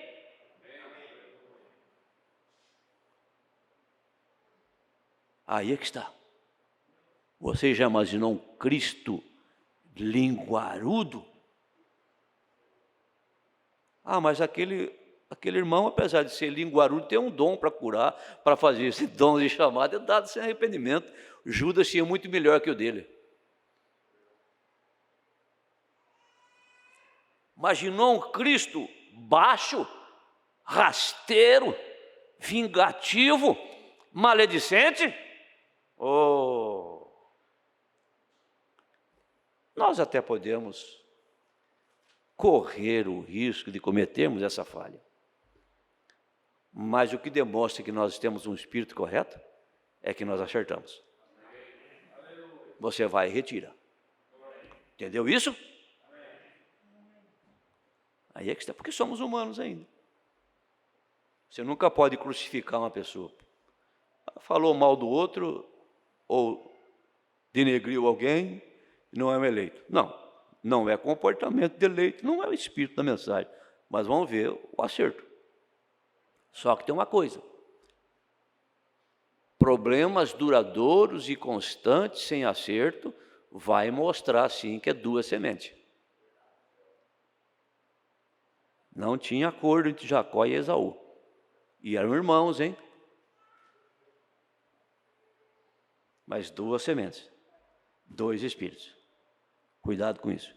Aí é que está. Você já imaginou um Cristo linguarudo? Ah, mas aquele irmão, apesar de ser linguarudo, tem um dom para curar, para fazer esse dom de chamada, é dado sem arrependimento. Judas tinha muito melhor que o dele. Imaginou um Cristo baixo, rasteiro, vingativo, maledicente? Oh! Nós até podemos correr o risco de cometermos essa falha. Mas o que demonstra que nós temos um espírito correto é que nós acertamos. Você vai e retira. Entendeu isso? Aí é que está, porque somos humanos ainda. Você nunca pode crucificar uma pessoa. Falou mal do outro, ou denegriu alguém, não é um eleito. Não é comportamento de eleito, não é o espírito da mensagem. Mas vamos ver o acerto. Só que tem uma coisa. Problemas duradouros e constantes, sem acerto, vai mostrar sim que é duas sementes. Não tinha acordo entre Jacó e Esaú. E eram irmãos, hein? Mas duas sementes, dois espíritos. Cuidado com isso.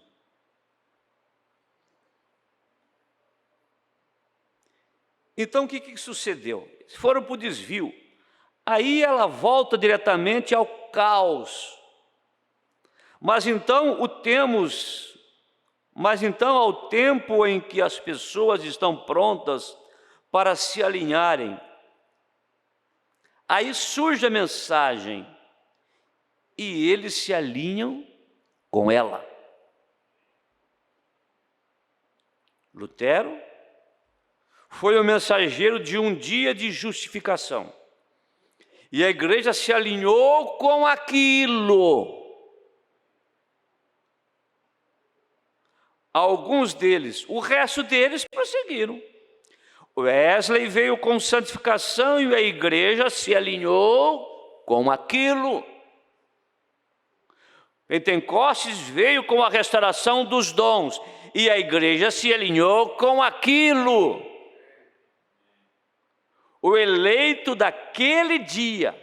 Então o que sucedeu? Foram para o desvio. Aí ela volta diretamente ao caos. Mas então ao tempo em que as pessoas estão prontas para se alinharem, aí surge a mensagem e eles se alinham com ela. Lutero foi o mensageiro de um dia de justificação. E a igreja se alinhou com aquilo. Alguns deles, o resto deles prosseguiram. Wesley veio com santificação e a igreja se alinhou com aquilo. Pentecostes veio com a restauração dos dons e a igreja se alinhou com aquilo. O eleito daquele dia,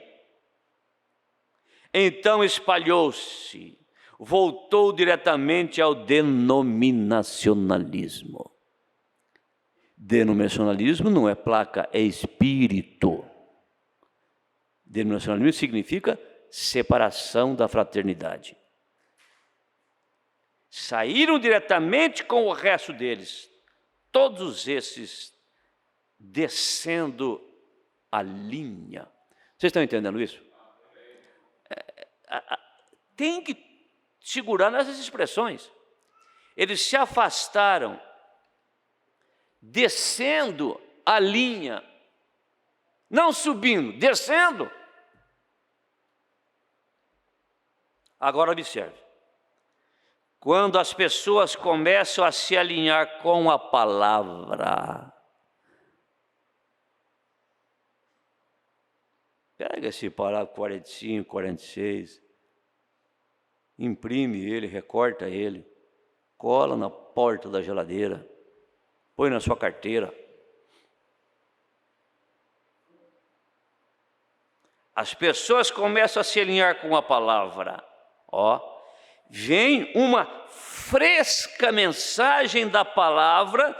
então espalhou-se, voltou diretamente ao denominacionalismo. Denominacionalismo não é placa, é espírito. Denominacionalismo significa separação da fraternidade. Saíram diretamente com o resto deles, todos esses descendo a linha. Vocês estão entendendo isso? Tem que segurar nessas expressões. Eles se afastaram, descendo a linha, não subindo, descendo. Agora observe. Quando as pessoas começam a se alinhar com a palavra, pega esse parágrafo 45, 46, imprime ele, recorta ele, cola na porta da geladeira, põe na sua carteira. As pessoas começam a se alinhar com a palavra, vem uma fresca mensagem da palavra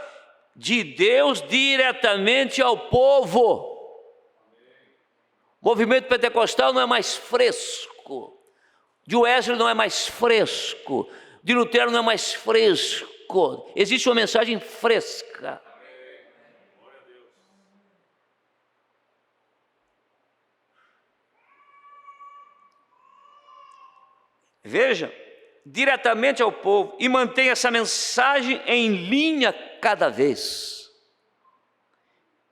de Deus diretamente ao povo. O movimento pentecostal não é mais fresco, de Wesley não é mais fresco, de Lutero não é mais fresco. Existe uma mensagem fresca. veja, diretamente ao povo e mantém essa mensagem em linha cada vez.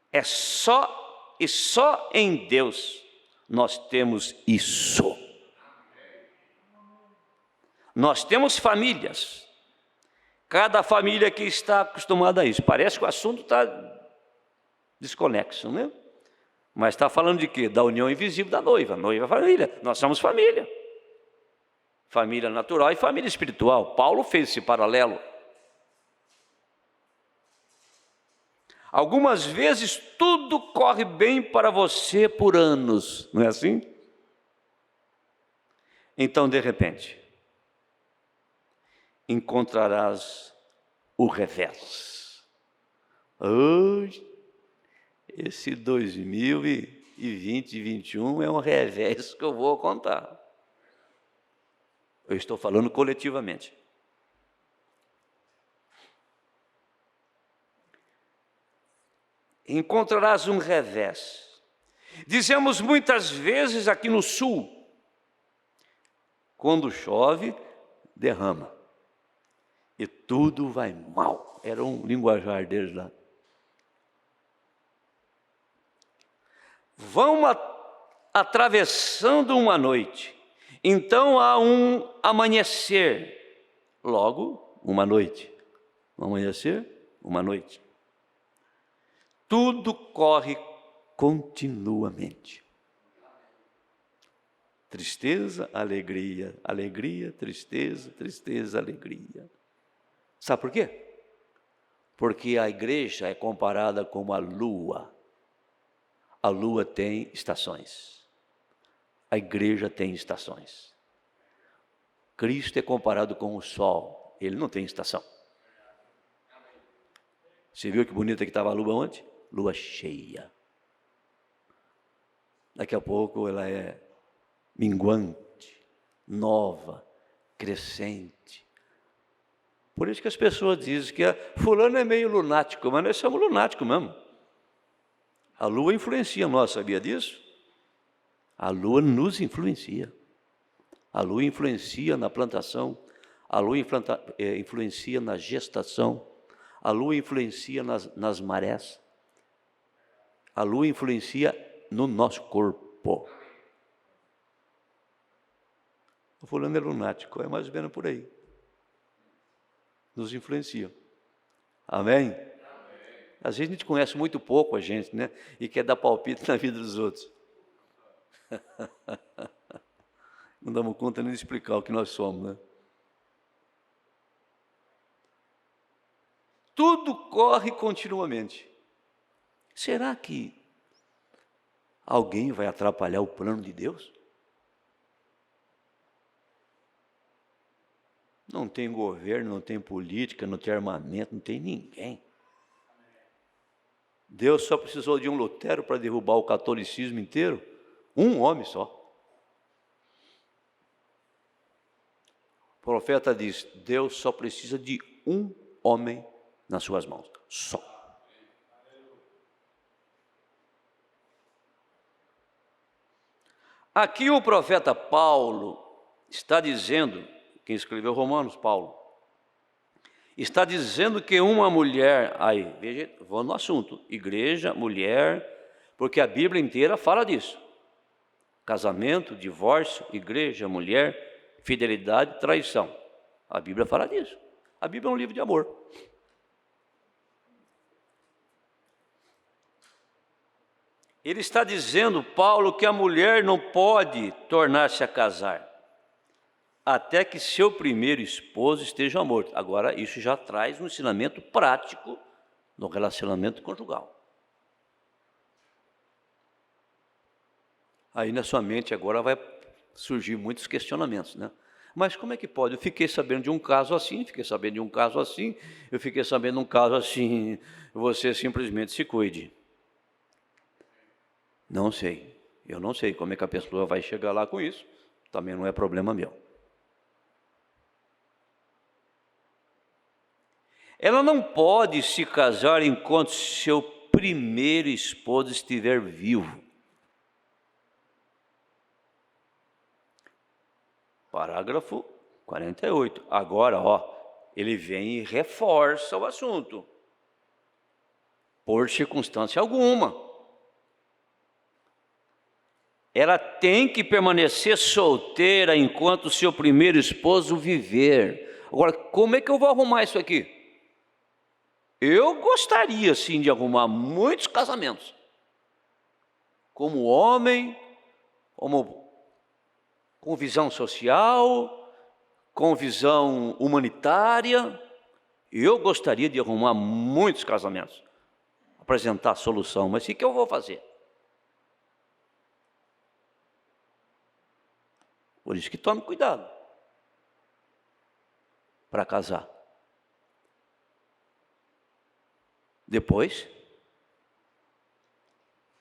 É só e só em Deus nós temos isso. Nós temos famílias. Cada família que está acostumada a isso. Parece que o assunto está desconexo, né? Mas está falando de quê? Da união invisível da noiva. Noiva é família. Nós somos família. Família natural e família espiritual. Paulo fez esse paralelo. Algumas vezes tudo corre bem para você por anos, não é assim? Então, de repente, encontrarás o revés. Esse 2020 e 2021 é um revés que eu vou contar. Eu estou falando coletivamente. Encontrarás um revés. Dizemos muitas vezes aqui no sul, quando chove, derrama. E tudo vai mal. Era um linguajar deles lá. Vão atravessando uma noite. Então há um amanhecer. Logo, uma noite. Um amanhecer, uma noite. Tudo corre continuamente. Tristeza, alegria, alegria, tristeza, tristeza, alegria. Sabe por quê? Porque a igreja é comparada com a lua. A lua tem estações. A igreja tem estações. Cristo é comparado com o sol. Ele não tem estação. Você viu que bonita que estava a lua ontem? Lua cheia. Daqui a pouco ela é minguante, nova, crescente. Por isso que as pessoas dizem que fulano é meio lunático, mas nós somos lunáticos mesmo. A lua influencia nós, sabia disso? A lua nos influencia. A lua influencia na plantação, a lua influencia na gestação, a lua influencia nas marés, a lua influencia no nosso corpo. O fulano é lunático, é mais ou menos por aí. Nos influencia. Amém? Às vezes a gente conhece muito pouco a gente, né? E quer dar palpite na vida dos outros. Não damos conta nem de explicar o que nós somos, né? Tudo corre continuamente. Será que alguém vai atrapalhar o plano de Deus? Não tem governo, não tem política, não tem armamento, não tem ninguém. Deus só precisou de um Lutero para derrubar o catolicismo inteiro. Um homem só. O profeta diz: Deus só precisa de um homem nas suas mãos. Só. Aqui o profeta Paulo está dizendo, quem escreveu Romanos, Paulo, está dizendo que uma mulher, aí, veja, vou no assunto, igreja, mulher, porque a Bíblia inteira fala disso. Casamento, divórcio, igreja, mulher, fidelidade, traição. A Bíblia fala disso. A Bíblia é um livro de amor. Ele está dizendo, Paulo, que a mulher não pode tornar-se a casar até que seu primeiro esposo esteja morto. Agora, isso já traz um ensinamento prático no relacionamento conjugal. Aí na sua mente agora vai surgir muitos questionamentos, né? Mas como é que pode? Eu fiquei sabendo de um caso assim, fiquei sabendo de um caso assim, eu fiquei sabendo de um caso assim. Você simplesmente se cuide. Não sei, eu não sei como é que a pessoa vai chegar lá com isso, também não é problema meu. Ela não pode se casar enquanto seu primeiro esposo estiver vivo. Parágrafo 48. Agora, ele vem e reforça o assunto. Por circunstância alguma. Ela tem que permanecer solteira enquanto seu primeiro esposo viver. Agora, como é que eu vou arrumar isso aqui? Eu gostaria, sim, de arrumar muitos casamentos. Como homem, com visão social, com visão humanitária. Eu gostaria de arrumar muitos casamentos. Apresentar a solução, mas o que eu vou fazer? Por isso que tome cuidado para casar. Depois,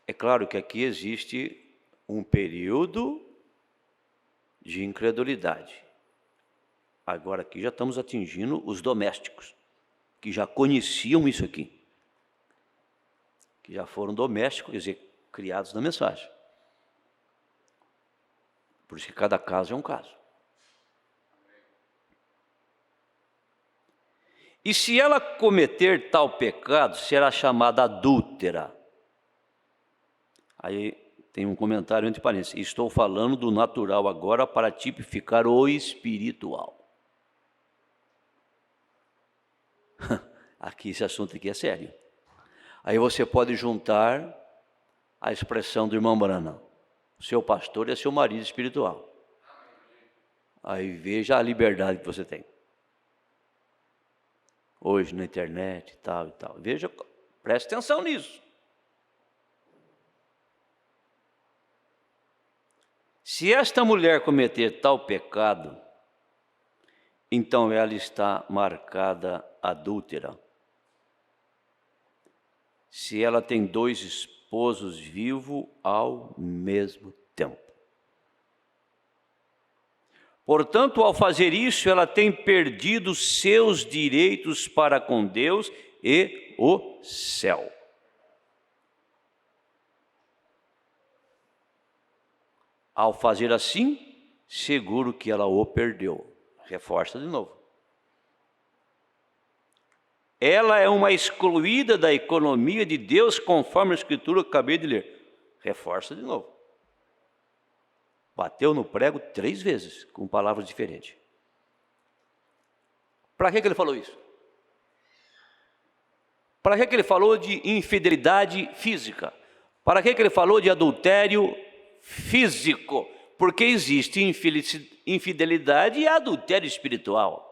é claro que aqui existe um período de incredulidade. Agora aqui já estamos atingindo os domésticos, que já conheciam isso aqui, que já foram domésticos, quer dizer, criados na mensagem. Por isso que cada caso é um caso. E se ela cometer tal pecado, será chamada adúltera. Aí tem um comentário entre parênteses. Estou falando do natural agora para tipificar o espiritual. Aqui, esse assunto aqui é sério. Aí você pode juntar a expressão do irmão Branham. Seu pastor é seu marido espiritual. Aí veja a liberdade que você tem. Hoje na internet e tal e tal. Veja, preste atenção nisso. Se esta mulher cometer tal pecado, então ela está marcada adúltera. Se ela tem 2 esposos vivos ao mesmo tempo. Portanto, ao fazer isso, ela tem perdido seus direitos para com Deus e o céu. Ao fazer assim, seguro que ela o perdeu. Reforça de novo. Ela é uma excluída da economia de Deus, conforme a Escritura que acabei de ler. Reforça de novo. Bateu no prego 3 vezes, com palavras diferentes. Para que ele falou isso? Para que ele falou de infidelidade física? Para que ele falou de adultério físico? Porque existe infidelidade e adultério espiritual.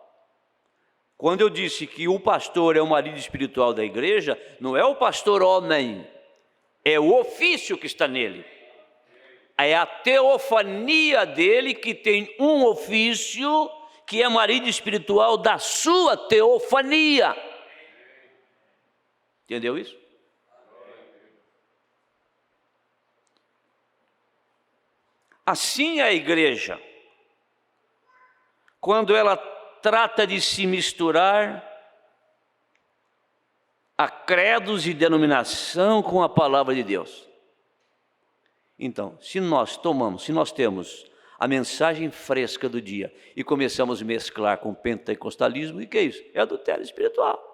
Quando eu disse que o pastor é o marido espiritual da igreja, não é o pastor homem, é o ofício que está nele. É a teofania dele que tem um ofício que é marido espiritual da sua teofania. Entendeu isso? Assim é a igreja, quando ela trata de se misturar a credos e denominação com a palavra de Deus. Então, se nós temos a mensagem fresca do dia e começamos a mesclar com pentecostalismo, e que é isso? É adultério espiritual.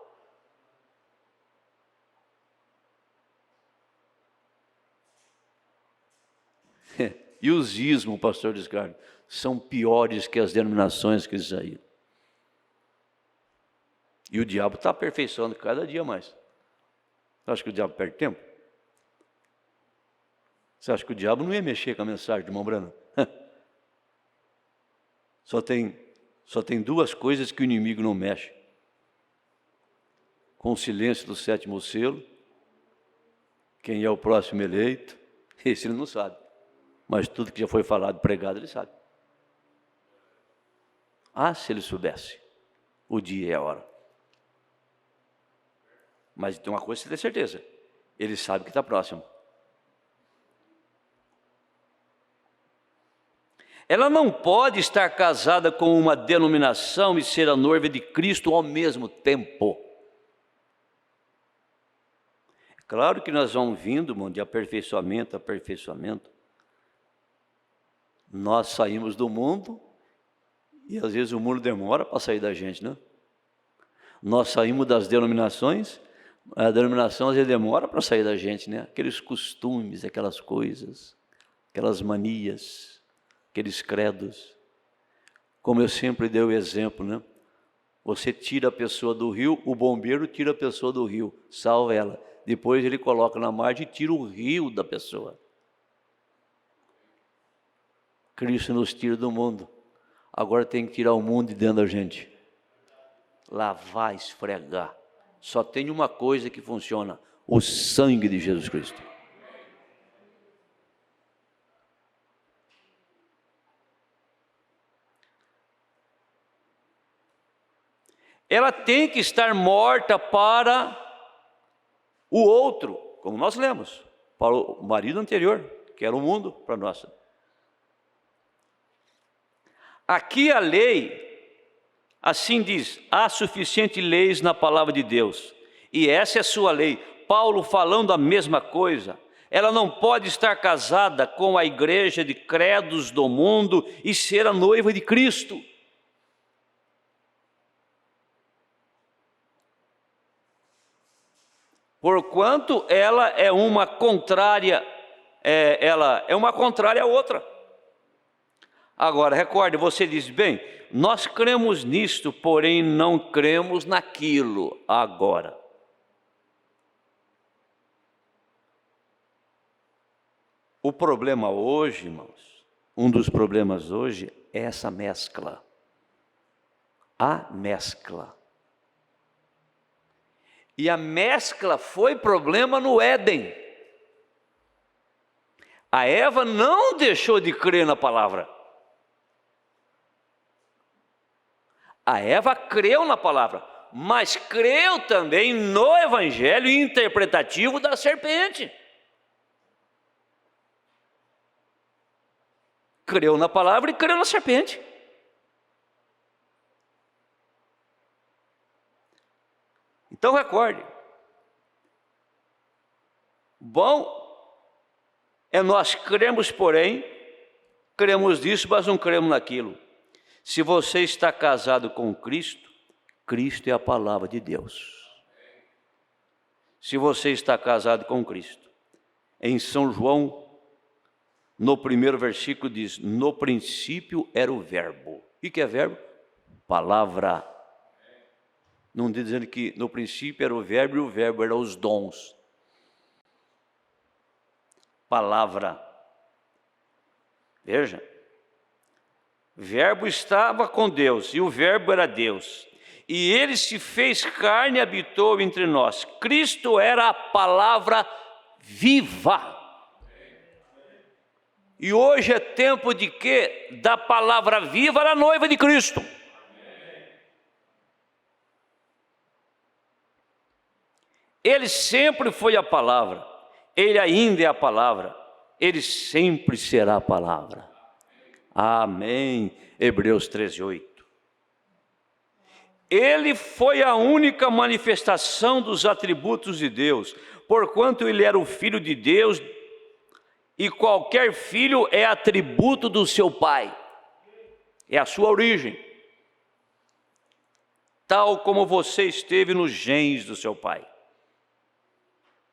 E os ismos, pastor Descartes, são piores que as denominações que saíram. E o diabo está aperfeiçoando cada dia mais. Você acha que o diabo perde tempo? Você acha que o diabo não ia mexer com a mensagem de irmão Branham? Só tem 2 coisas que o inimigo não mexe. Com o silêncio do 7º selo, quem é o próximo eleito, esse ele não sabe. Mas tudo que já foi falado, pregado, ele sabe. Ah, se ele soubesse o dia e a hora. Mas tem uma coisa que você tem certeza, ele sabe que está próximo. Ela não pode estar casada com uma denominação e ser a noiva de Cristo ao mesmo tempo. É claro que nós vamos vindo, irmão, de aperfeiçoamento a aperfeiçoamento. Nós saímos do mundo E às vezes o mundo demora para sair da gente, né? Nós saímos das denominações, a denominação às vezes demora para sair da gente, né? Aqueles costumes, aquelas coisas, aquelas manias, aqueles credos. Como eu sempre dei o exemplo, né? Você tira a pessoa do rio, o bombeiro tira a pessoa do rio, salva ela. Depois ele coloca na margem e tira o rio da pessoa. Cristo nos tira do mundo. Agora tem que tirar o mundo de dentro da gente. Lavar, esfregar. Só tem uma coisa que funciona: o sangue de Jesus Cristo. Ela tem que estar morta para o outro, como nós lemos, para o marido anterior, que era o mundo, para nós. Aqui a lei, assim diz, há suficientes leis na palavra de Deus, e essa é a sua lei. Paulo falando a mesma coisa. Ela não pode estar casada com a igreja de credos do mundo e ser a noiva de Cristo. Porquanto ela é uma contrária, ela é uma contrária à outra. Agora, recorde, você diz, bem, nós cremos nisto, porém não cremos naquilo agora. O problema hoje, irmãos, um dos problemas hoje é essa mescla. A mescla. E a mescla foi problema no Éden. A Eva não deixou de crer na palavra. A Eva creu na palavra, mas creu também no evangelho interpretativo da serpente. Creu na palavra e creu na serpente. Então recorde, bom é nós cremos, porém, cremos nisso, mas não cremos naquilo. Se você está casado com Cristo, Cristo é a palavra de Deus. Se você está casado com Cristo, em São João, no primeiro versículo diz, no princípio era o verbo. O que é verbo? Palavra. Não diz dizendo que no princípio era o verbo e o verbo eram os dons. Palavra. Veja. Verbo estava com Deus e o verbo era Deus. E ele se fez carne e habitou entre nós. Cristo era a palavra viva. E hoje é tempo de quê? Da palavra viva na noiva de Cristo. Ele sempre foi a palavra, ele ainda é a palavra, ele sempre será a palavra. Amém. Hebreus 13:8. Ele foi a única manifestação dos atributos de Deus, porquanto ele era o Filho de Deus, e qualquer filho é atributo do seu pai, é a sua origem, tal como você esteve nos genes do seu pai.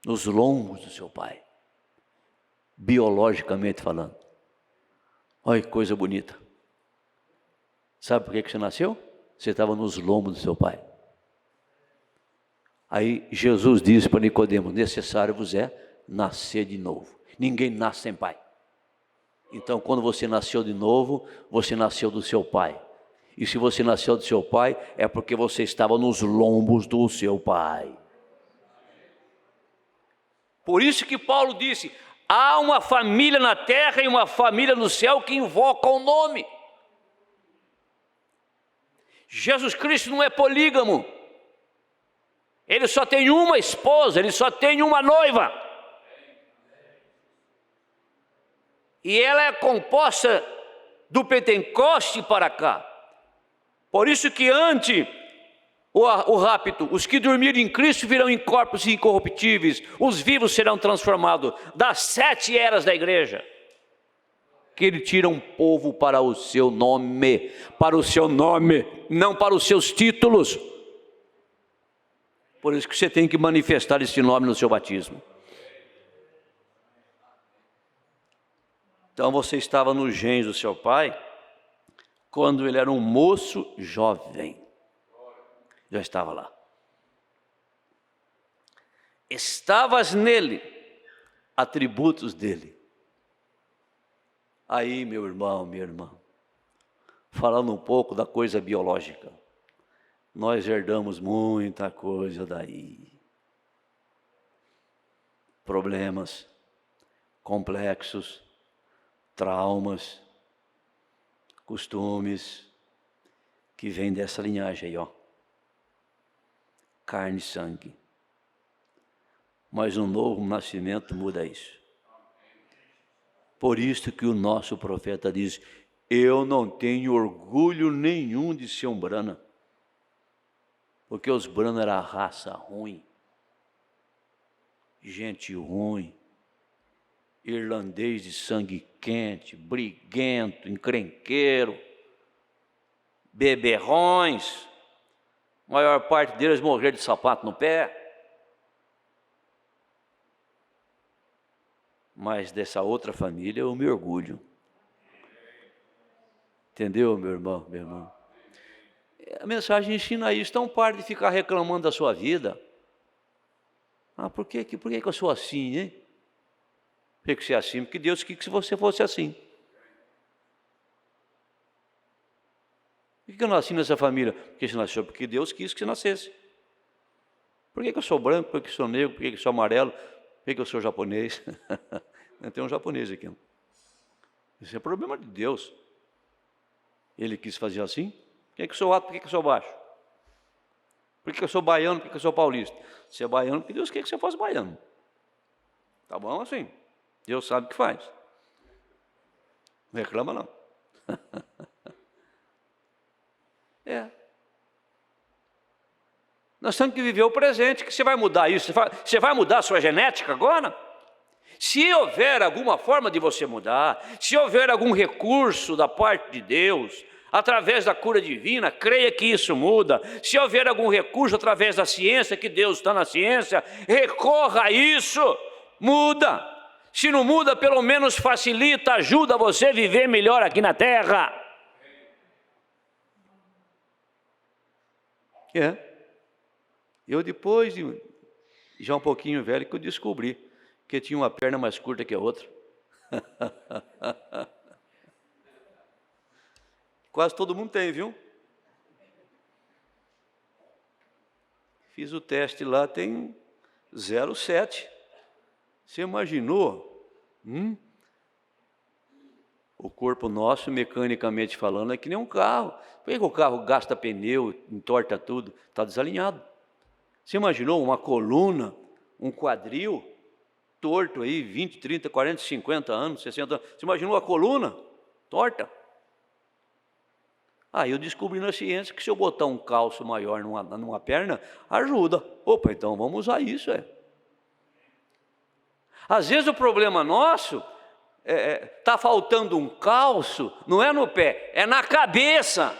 Nos lombos do seu pai, biologicamente falando. Olha que coisa bonita. Sabe por que você nasceu? Você estava nos lombos do seu pai. Aí Jesus disse para Nicodemo, necessário vos é nascer de novo. Ninguém nasce sem pai. Então quando você nasceu de novo, você nasceu do seu pai. E se você nasceu do seu pai, é porque você estava nos lombos do seu pai. Por isso que Paulo disse, há uma família na terra e uma família no céu que invocam o nome. Jesus Cristo não é polígamo. Ele só tem uma esposa, ele só tem uma noiva. E ela é composta do Pentecoste para cá. Por isso que ante o rapto, os que dormiram em Cristo virão em corpos incorruptíveis, os vivos serão transformados. Das 7 eras da igreja, que Ele tira um povo para o seu nome, não para os seus títulos. Por isso que você tem que manifestar esse nome no seu batismo. Então você estava nos genes do seu pai, quando ele era um moço jovem. Já estava lá. Estavas nele, atributos dele. Aí, meu irmão, minha irmã, falando um pouco da coisa biológica, nós herdamos muita coisa daí. Problemas, complexos, traumas, costumes, que vêm dessa linhagem aí, ó. Carne e sangue. Mas um novo nascimento muda isso. Por isso que o nosso profeta diz: eu não tenho orgulho nenhum de ser um Brana, porque os Brana era raça ruim, gente ruim, irlandês de sangue quente, briguento, encrenqueiro, beberrões, a maior parte deles morreram de sapato no pé. Mas dessa outra família eu me orgulho. Entendeu, meu irmão, meu irmão? A mensagem ensina isso. Então pare de ficar reclamando da sua vida. Por que eu sou assim, hein? Por que você é assim? Porque Deus quis que você fosse assim. Por que eu nasci nessa família? Porque você nasceu porque Deus quis que você nascesse. Por que eu sou branco? Por que eu sou negro? Por que eu sou amarelo? Por que eu sou japonês? Tem um japonês aqui. Isso é problema de Deus. Ele quis fazer assim. Por que eu sou alto? Por que eu sou baixo? Por que eu sou baiano? Por que eu sou paulista? Você é baiano porque Deus quer que você fosse baiano. Tá bom assim? Deus sabe o que faz. Não reclama não. Nós temos que viver o presente, que você vai mudar isso, você vai mudar a sua genética agora? Se houver alguma forma de você mudar, se houver algum recurso da parte de Deus, através da cura divina, creia que isso muda. Se houver algum recurso através da ciência, que Deus está na ciência, recorra a isso, muda. Se não muda, pelo menos facilita, ajuda você a viver melhor aqui na terra. Eu depois de já um pouquinho velho que eu descobri que tinha uma perna mais curta que a outra. Quase todo mundo tem, viu? Fiz o teste lá, tem 0,7. Você imaginou? O corpo nosso, mecanicamente falando, é que nem um carro. Por que o carro gasta pneu, entorta tudo? Está desalinhado. Você imaginou uma coluna, um quadril, torto aí, 20, 30, 40, 50 anos, 60 anos. Você imaginou a coluna torta? Eu descobri na ciência que se eu botar um calço maior numa perna, ajuda. Opa, então vamos usar isso, Às vezes o problema nosso está faltando um calço, não é no pé, é na cabeça.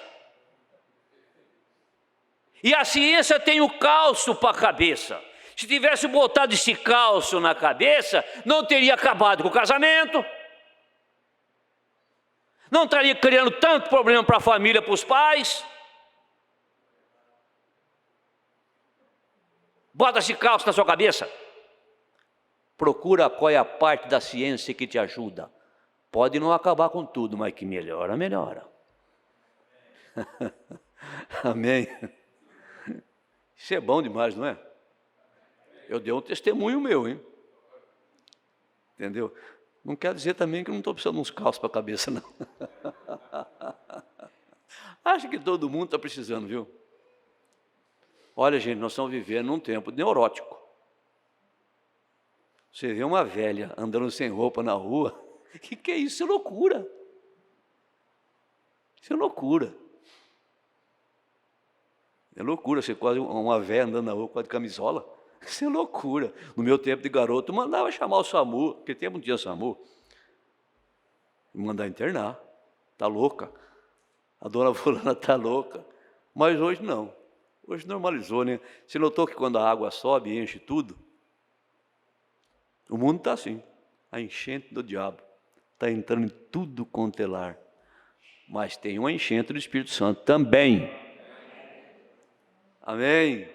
E a ciência tem o calço para a cabeça. Se tivesse botado esse calço na cabeça, não teria acabado com o casamento. Não estaria criando tanto problema para a família, para os pais. Bota esse calço na sua cabeça. Procura qual é a parte da ciência que te ajuda. Pode não acabar com tudo, mas que melhora, melhora. Amém. Isso é bom demais, não é? Eu dei um testemunho meu, hein? Entendeu? Não quer dizer também que eu não estou precisando de uns calços para a cabeça, não. Acho que todo mundo está precisando, viu? Olha, gente, nós estamos vivendo num tempo neurótico. Você vê uma velha andando sem roupa na rua, que é isso? Isso é loucura. Isso é loucura. É loucura, você quase uma velha andando na rua quase de camisola. Isso é loucura. No meu tempo de garoto, mandava chamar o SAMU, porque tempo não tinha SAMU. Me mandar internar. Está louca. A dona fulana está louca. Mas hoje não. Hoje normalizou, né? Você notou que quando a água sobe, enche tudo? O mundo está assim. A enchente do diabo. Está entrando em tudo quanto é lar. Mas tem uma enchente do Espírito Santo também. Amém?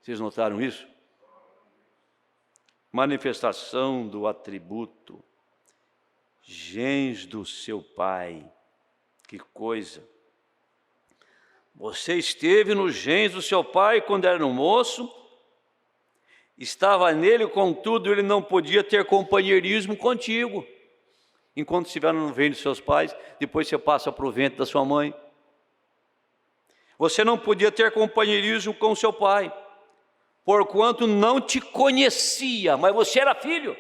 Vocês notaram isso? Manifestação do atributo. Gens do seu Pai. Que coisa! Você esteve no gens do seu pai quando era um moço, estava nele, contudo, ele não podia ter companheirismo contigo. Enquanto estiver no ventre dos seus pais, depois você passa para o ventre da sua mãe. Você não podia ter companheirismo com seu pai, porquanto não te conhecia, mas você era filho.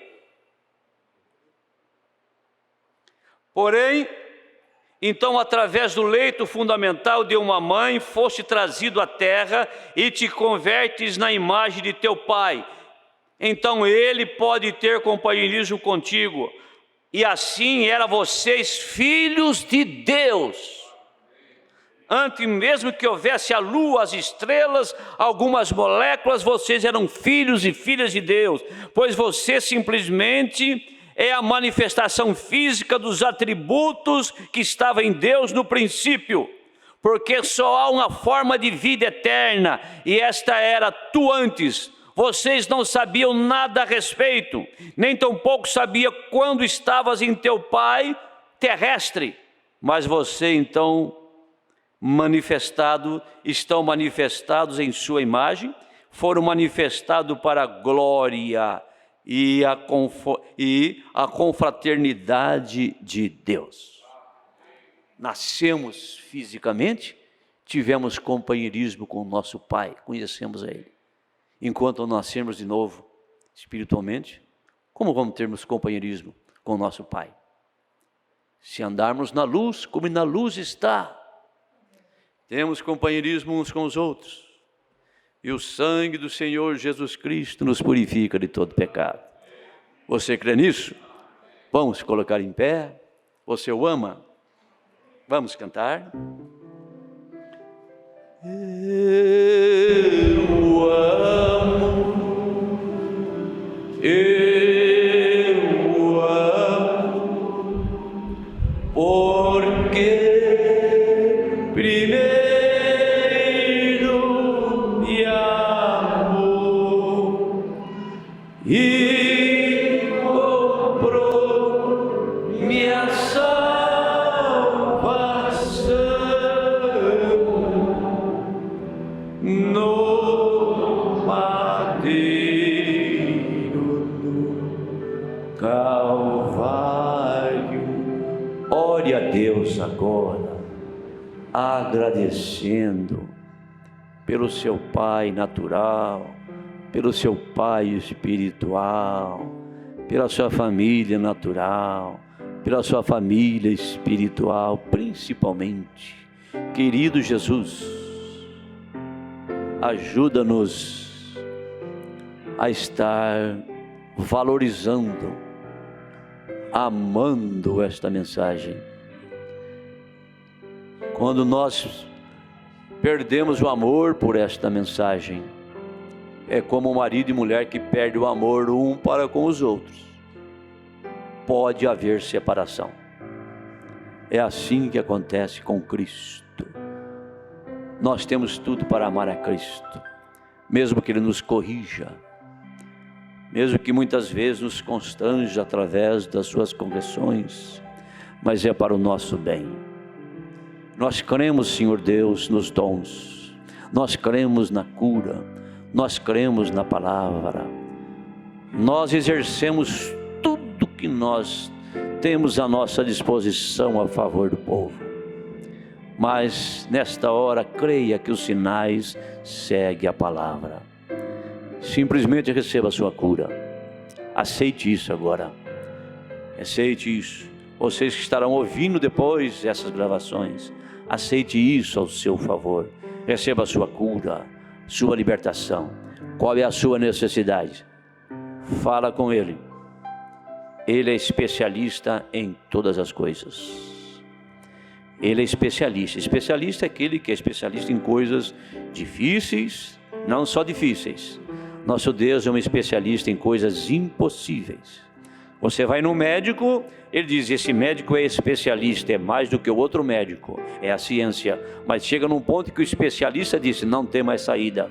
Porém, então, através do leito fundamental de uma mãe, foste trazido à terra e te convertes na imagem de teu pai. Então, ele pode ter companheirismo contigo. E assim eram vocês filhos de Deus. Antes mesmo que houvesse a lua, as estrelas, algumas moléculas, vocês eram filhos e filhas de Deus. Pois você simplesmente é a manifestação física dos atributos que estavam em Deus no princípio, porque só há uma forma de vida eterna, e esta era tu antes. Vocês não sabiam nada a respeito, nem tampouco sabia quando estavas em teu pai terrestre, mas você então estão manifestados em sua imagem, foram manifestados para a glória e a confraternidade de Deus. Nascemos fisicamente, tivemos companheirismo com o nosso Pai, conhecemos a Ele. Enquanto nascermos de novo, espiritualmente, como vamos termos companheirismo com o nosso Pai? Se andarmos na luz, como na luz está, temos companheirismo uns com os outros. E o sangue do Senhor Jesus Cristo nos purifica de todo pecado. Você crê nisso? Vamos colocar em pé. Você o ama? Vamos cantar. Eu amo, eu amo, porque primeiro me amou e comprou minha salvação no madeiro do Calvário. Ore a Deus agora, agradecendo pelo seu Pai natural, pelo seu Pai espiritual, pela sua família natural, pela sua família espiritual, principalmente. Querido Jesus, ajuda-nos a estar valorizando, amando esta mensagem. Quando nós perdemos o amor por esta mensagem, é como marido e mulher que perdem o amor um para com os outros. Pode haver separação. É assim que acontece com Cristo. Nós temos tudo para amar a Cristo, mesmo que Ele nos corrija, mesmo que muitas vezes nos constrange através das suas correções, mas é para o nosso bem. Nós cremos, Senhor Deus, nos dons, nós cremos na cura, nós cremos na palavra, nós exercemos tudo que nós temos à nossa disposição a favor do povo. Mas nesta hora, creia que os sinais seguem a palavra. Simplesmente receba a sua cura. Aceite isso agora. Aceite isso. Vocês que estarão ouvindo depois essas gravações, aceite isso ao seu favor. Receba a sua cura, sua libertação. Qual é a sua necessidade? Fala com Ele. Ele é especialista em todas as coisas. Ele é especialista. Especialista é aquele que é especialista em coisas difíceis, não só difíceis. Nosso Deus é um especialista em coisas impossíveis. Você vai no médico, ele diz, esse médico é especialista, é mais do que o outro médico, é a ciência. Mas chega num ponto que o especialista disse, não tem mais saída.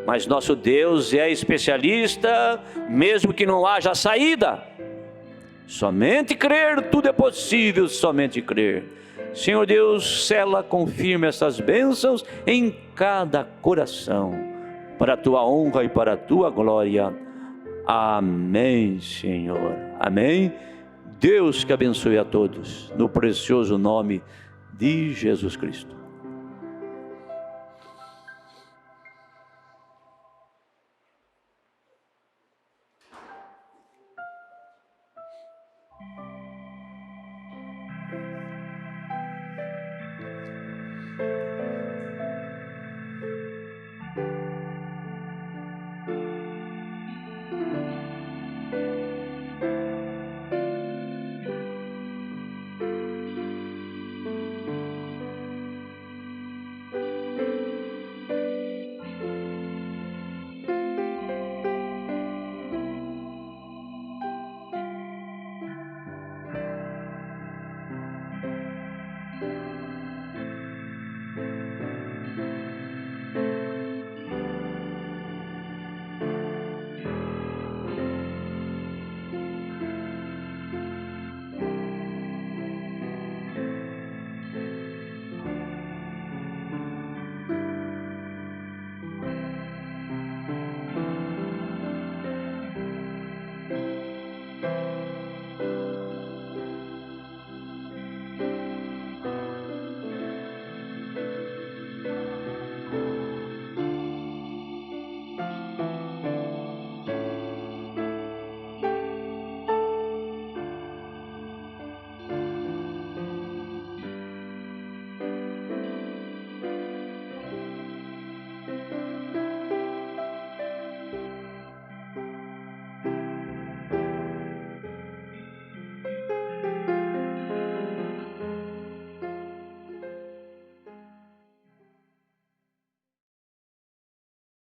Mas nosso Deus é especialista, mesmo que não haja saída. Somente crer, tudo é possível, somente crer. Senhor Deus, sela, confirma essas bênçãos em cada coração, para a tua honra e para a tua glória. Amém, Senhor. Amém. Deus que abençoe a todos, no precioso nome de Jesus Cristo.